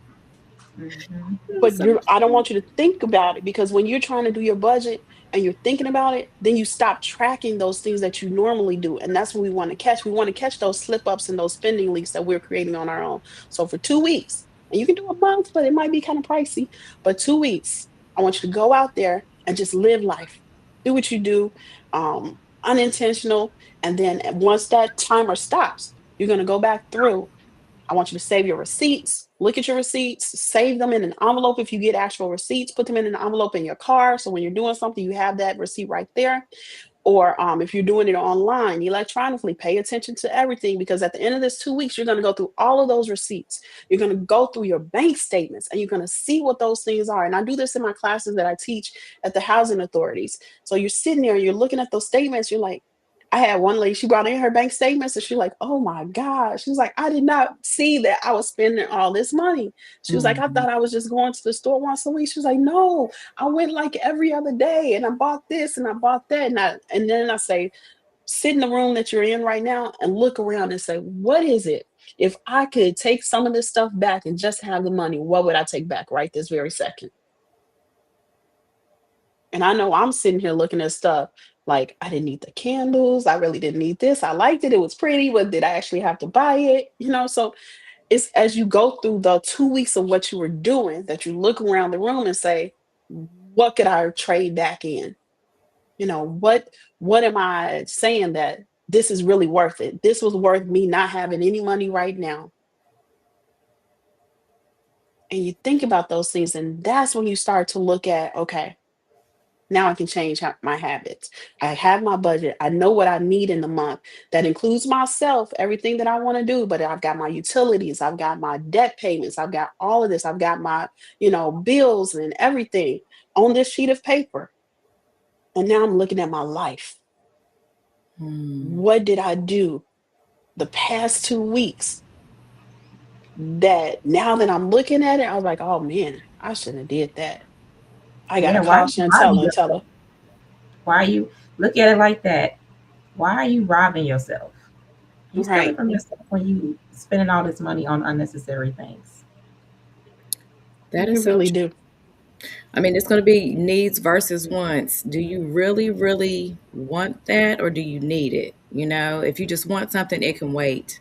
Speaker 1: Mhm.
Speaker 3: But
Speaker 2: So
Speaker 3: I don't
Speaker 2: true.
Speaker 3: want you to think about it, because when you're trying to do your budget and you're thinking about it, then you stop tracking those things that you normally do. And that's what we want to catch. We want to catch those slip ups and those spending leaks that we're creating on our own. So for 2 weeks, and you can do a month, but it might be kind of pricey. But 2 weeks, I want you to go out there and just live life. Do what you do, unintentional. And then once that timer stops, you're going to go back through. I want you to save your receipts, look at your receipts, save them in an envelope. If you get actual receipts, put them in an envelope in your car. So when you're doing something, you have that receipt right there. Or if you're doing it online, electronically, pay attention to everything, because at the end of this 2 weeks, you're going to go through all of those receipts. You're going to go through your bank statements and you're going to see what those things are. And I do this in my classes that I teach at the housing authorities. So you're sitting there, you're looking at those statements, you're like, I had one lady, she brought in her bank statements and she's like, oh my God. She was like, I did not see that I was spending all this money. She was like, I
Speaker 1: Mhm.
Speaker 3: thought I was just going to the store once a week. She was like, no, I went like every other day and I bought this and I bought that. And then I say, sit in the room that you're in right now and look around and say, what is it? If I could take some of this stuff back and just have the money, what would I take back right this very second? And I know I'm sitting here looking at stuff. Like, I didn't need the candles. I really didn't need this. I liked it. It was pretty, but did I actually have to buy it? So it's as you go through the 2 weeks of what you were doing that you look around the room and say, what could I trade back in? What am I saying that this is really worth it? This was worth me not having any money right now. And you think about those things, and that's when you start to look at, okay, now I can change my habits. I have my budget. I know what I need in the month. That includes myself, everything that I want to do, but I've got my utilities, I've got my debt payments, I've got all of this, I've got my, bills and everything on this sheet of paper. And now I'm looking at my life.
Speaker 2: Hmm.
Speaker 3: What did I do the past 2 weeks that now that I'm looking at it, I was like, oh man, I shouldn't have did that. I got
Speaker 1: Yeah,
Speaker 3: a
Speaker 1: why are you
Speaker 3: caution
Speaker 1: robbing
Speaker 3: teller and
Speaker 1: yourself?
Speaker 3: tell her,
Speaker 1: Why are you look at it like that? Why are you robbing yourself? You stealing
Speaker 3: right,
Speaker 1: from yourself when you spending all this money on unnecessary things.
Speaker 2: That
Speaker 3: you
Speaker 2: is so
Speaker 3: really
Speaker 2: true.
Speaker 3: do.
Speaker 2: I mean, it's going to be needs versus wants. Do you really, really want that or do you need it? If you just want something, it can wait.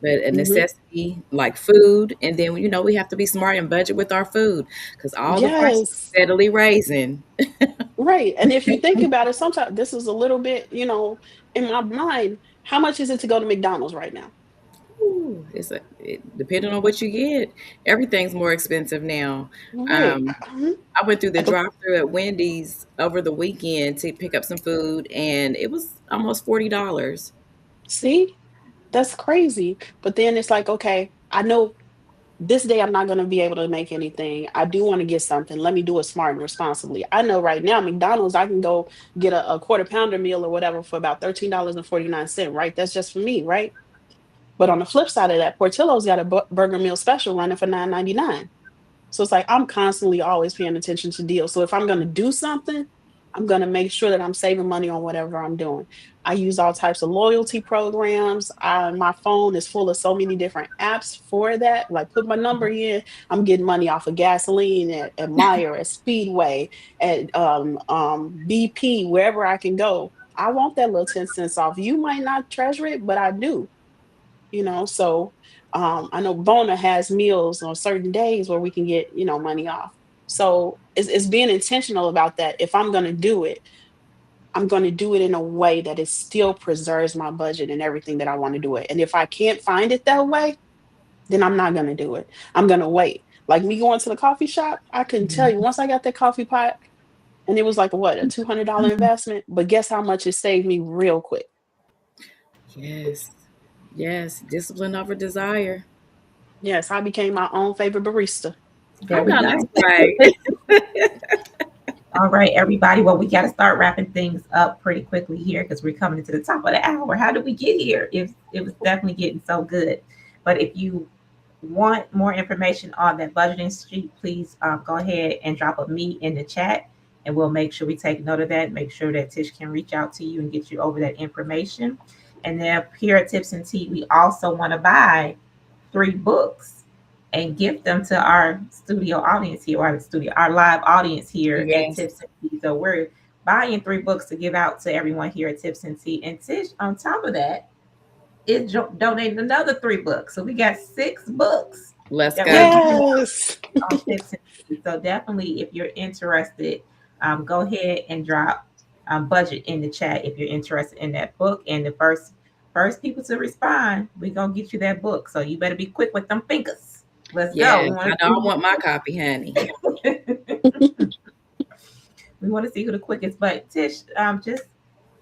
Speaker 2: But a
Speaker 3: Hmm.
Speaker 2: necessity like food, and then, we have to be smart and budget with our food because all the prices are
Speaker 3: Yes.
Speaker 2: steadily raising.
Speaker 3: Right. And if you think about it, sometimes this is a little bit, in my mind, how much is it to go to McDonald's right now?
Speaker 2: Ooh, depending on what you get, everything's more expensive now.
Speaker 3: Right.
Speaker 2: Um, I went through the
Speaker 3: At the
Speaker 2: drive-through at Wendy's over the weekend to pick up some food, and it was almost $40.
Speaker 3: See, that's crazy. But then it's like, okay, I know this day I'm not going to be able to make anything. I do want to get something. Let me do it smart and responsibly. I know right now, McDonald's, I can go get a quarter pounder meal or whatever for about $13.49, right? That's just for me, right? But on the flip side of that, Portillo's got a burger meal special running for 9.99. So it's like I'm constantly always paying attention to deals. So if I'm going to do something, I'm going to make sure that I'm saving money on whatever I'm doing. I use all types of loyalty programs. My phone is full of so many different apps for that. Like put my number in, I'm getting money off of gasoline at Meyer, at Speedway, at BP, wherever I can go. I want that little 10 cents off. You might not treasure it, but I do. So I know Bona has meals on certain days where we can get money off. So it's being intentional about that. If I'm going to do it, I'm going to do it in a way that it still preserves my budget and everything that I want to do it. And if I can't find it that way, then I'm not going to do it. I'm going to wait. Like me going to the coffee shop, I couldn't tell you, once I got that coffee pot, and it was like a $200 investment, but guess how much it saved me real quick.
Speaker 2: Yes. Yes. Discipline over desire.
Speaker 3: Yes, I became my own favorite barista.
Speaker 2: I
Speaker 1: There we
Speaker 2: know that's
Speaker 1: go.
Speaker 2: right.
Speaker 1: All right, everybody. Well, we got to start wrapping things up pretty quickly here because we're coming to the top of the hour. How did we get here? It was definitely getting so good. But if you want more information on that budgeting sheet, please go ahead and drop a me in the chat, and we'll make sure we take note of that. Make sure that Tish can reach out to you and get you over that information. And then here at Tips and Tea, we also want to buy 3 books and gift them to our studio audience here, our live audience here at
Speaker 2: Yes.
Speaker 1: Tips and Tea. So we're buying 3 books to give out to everyone here at Tips and Tea. And Tish, on top of that, is donating another 3 books. So we got 6 books
Speaker 2: Let's
Speaker 1: that
Speaker 2: go.
Speaker 1: we're giving
Speaker 3: Yes.
Speaker 1: on Tips and Tea. So definitely, if you're interested, go ahead and drop budget in the chat if you're interested in that book. And the first people to respond, we're gonna get you that book. So you better be quick with them fingers. Let's go.
Speaker 2: Yes. I know I want my copy, honey.
Speaker 1: We want to see who the quickest. But Tish, just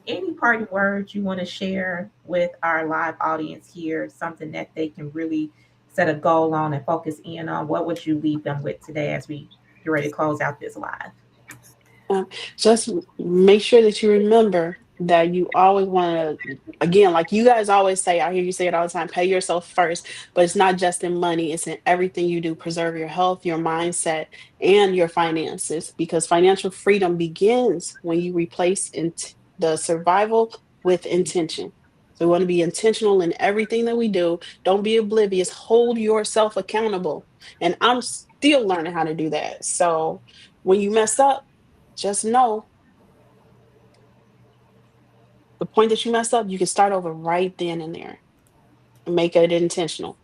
Speaker 1: any parting words you want to share with our live audience here, something that they can really set a goal on and focus in on. What would you leave them with today as we get ready to close out this live?
Speaker 3: Uh, just make sure that you remember that you always want to, again, like you guys always say, I hear you say it all the time, pay yourself first, but it's not just in money, it's in everything you do. Preserve your health, your mindset, and your finances, because financial freedom begins when you replace the survival with intention. So we want to be intentional in everything that we do. Don't be oblivious. Hold yourself accountable. And I'm still learning how to do that. So when you mess up, just know The point that you messed up, you can start over right then and there and make it intentional.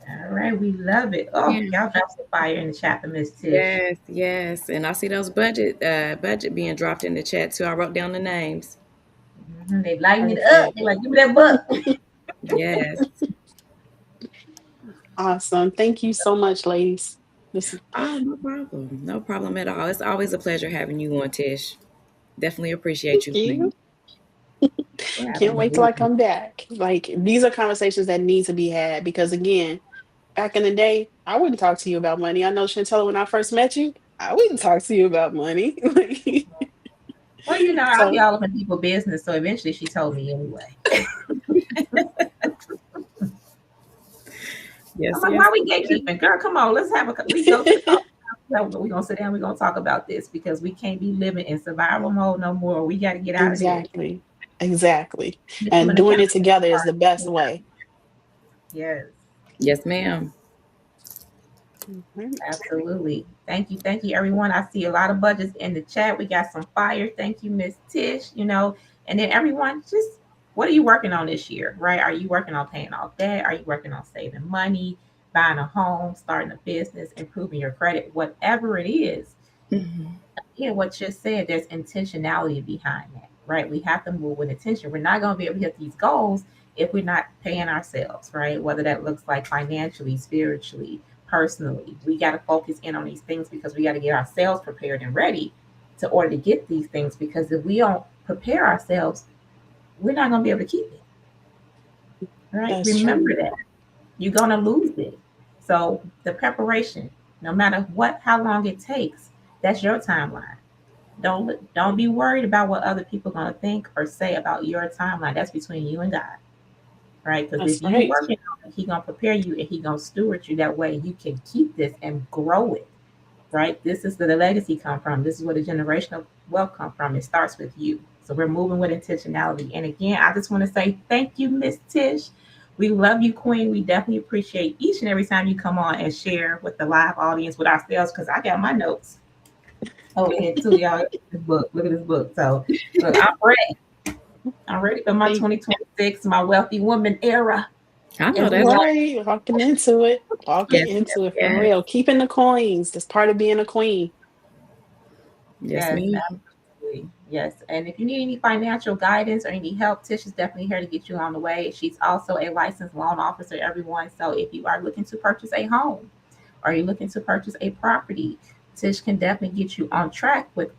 Speaker 1: All right, we love it. Oh,
Speaker 2: Yeah.
Speaker 1: y'all drop some fire in the chat for Miss Tish.
Speaker 2: Yes, yes. And I see those budget being dropped in the chat too. I wrote down the names.
Speaker 1: They lighten it up.
Speaker 3: Perfect.
Speaker 1: They like, give me that buck.
Speaker 2: Yes.
Speaker 3: Awesome. Thank you so much, ladies. This is
Speaker 2: Oh, no problem. No problem at all. It's always a pleasure having you on, Tish. Definitely appreciate you,
Speaker 3: you.
Speaker 2: Queen.
Speaker 3: Can't wait till I
Speaker 1: Absolutely.
Speaker 3: come back. Like these are conversations that need to be had because again, back in the day, I wouldn't talk to you about money. I know Chantella, when I first met you, I wouldn't talk to you about money.
Speaker 1: Well, you know, I'll be
Speaker 3: So
Speaker 1: all up in people's business. So eventually she told me anyway.
Speaker 2: Yes,
Speaker 1: I'm like,
Speaker 2: yes.
Speaker 1: why we gatekeeping? Girl, come on, let's have we go to the coffee house. We're gonna sit down, we're gonna talk about this because we can't be living in survival mode no more. We gotta get out of there.
Speaker 3: exactly. Exactly.
Speaker 1: Become
Speaker 3: And
Speaker 1: an
Speaker 3: doing it
Speaker 1: accountability
Speaker 3: together is the
Speaker 1: partner.
Speaker 3: best way.
Speaker 1: Yes,
Speaker 2: Yes, ma'am.
Speaker 3: Mhm.
Speaker 1: absolutely. Thank you, everyone. I see a lot of budgets in the chat. We got some fire. Thank you, Miss Tish. You know, and then everyone, just what are you working on this year, right? Are you working on paying off debt? Are you working on saving money, buying a home, starting a business, improving your credit, whatever it is?
Speaker 2: Mhm.
Speaker 1: Yeah, what you said, there's intentionality behind that, right? We have to move with intention. We're not going to be able to hit these goals if we're not paying ourselves, right? Whether that looks like financially, spiritually, personally. We got to focus in on these things because we got to get ourselves prepared and ready to order to get these things. Because if we don't prepare ourselves, we're not going to be able to keep it, right?
Speaker 3: That's true.
Speaker 1: Remember that you're going to lose it. So the preparation, no matter what, how long it takes, that's your timeline. Don't be worried about what other people are going to think or say about your timeline. That's between you and God, right? Because
Speaker 3: That's
Speaker 1: if you
Speaker 3: right.
Speaker 1: working on it, He gonna prepare you and He gonna steward you that way. You can keep this and grow it, right? This is where the legacy come from. This is where the generational wealth come from. It starts with you. So we're moving with intentionality. And again, I just want to say thank you, Miss Tish. We love you, Queen. We definitely appreciate each and every time you come on and share with the live audience, with ourselves, because I got my notes over here too, y'all. This book. Look at this book. So look, I'm ready. I'm ready for my
Speaker 3: Thank
Speaker 1: 2026, my wealthy woman era.
Speaker 2: I know
Speaker 1: As we
Speaker 2: that's
Speaker 1: want.
Speaker 3: right. Walking into it. Walking
Speaker 2: yes,
Speaker 3: into it for
Speaker 2: yes,
Speaker 3: real. Keeping the coins. That's part of being a queen.
Speaker 2: yes,
Speaker 1: Yes,
Speaker 2: ma'am.
Speaker 1: absolutely. Yes. And if you need any financial guidance or any help, Tish is definitely here to get you on the way. She's also a licensed loan officer, everyone. So if you are looking to purchase a home or you're looking to purchase a property, Tish can definitely get you on track with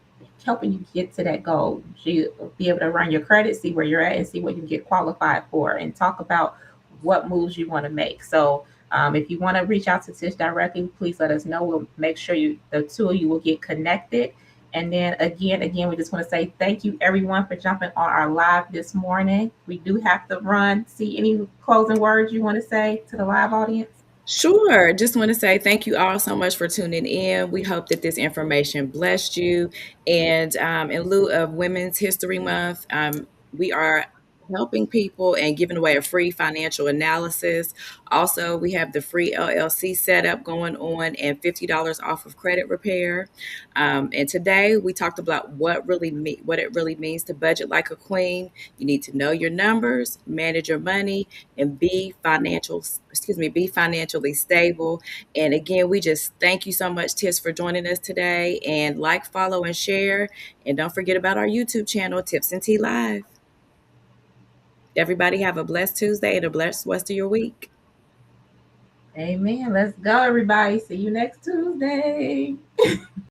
Speaker 1: helping you get to that goal. She'll be able to run your credit, see where you're at, and see what you get qualified for, and talk about what moves you want to make. So if you want to reach out to Tish directly, please let us know. We'll make sure the two of you will get connected. And then again, we just want to say thank you everyone for jumping on our live this morning. We do have to run. See any closing words you want to say to the live audience?
Speaker 2: Sure. Just want to say thank you all so much for tuning in. We hope that this information blessed you. And in lieu of Women's History Month, we are helping people and giving away a free financial analysis. Also, we have the free LLC setup going on and $50 off of credit repair. And today we talked about what it really means to budget like a queen. You need to know your numbers, manage your money, and be financially stable. And again, we just thank you so much, Tish, for joining us today. And like, follow, and share. And don't forget about our YouTube channel, Tips and Tea Live. Everybody have a blessed Tuesday and a blessed rest of your week.
Speaker 1: Amen. Let's go, everybody. See you next Tuesday.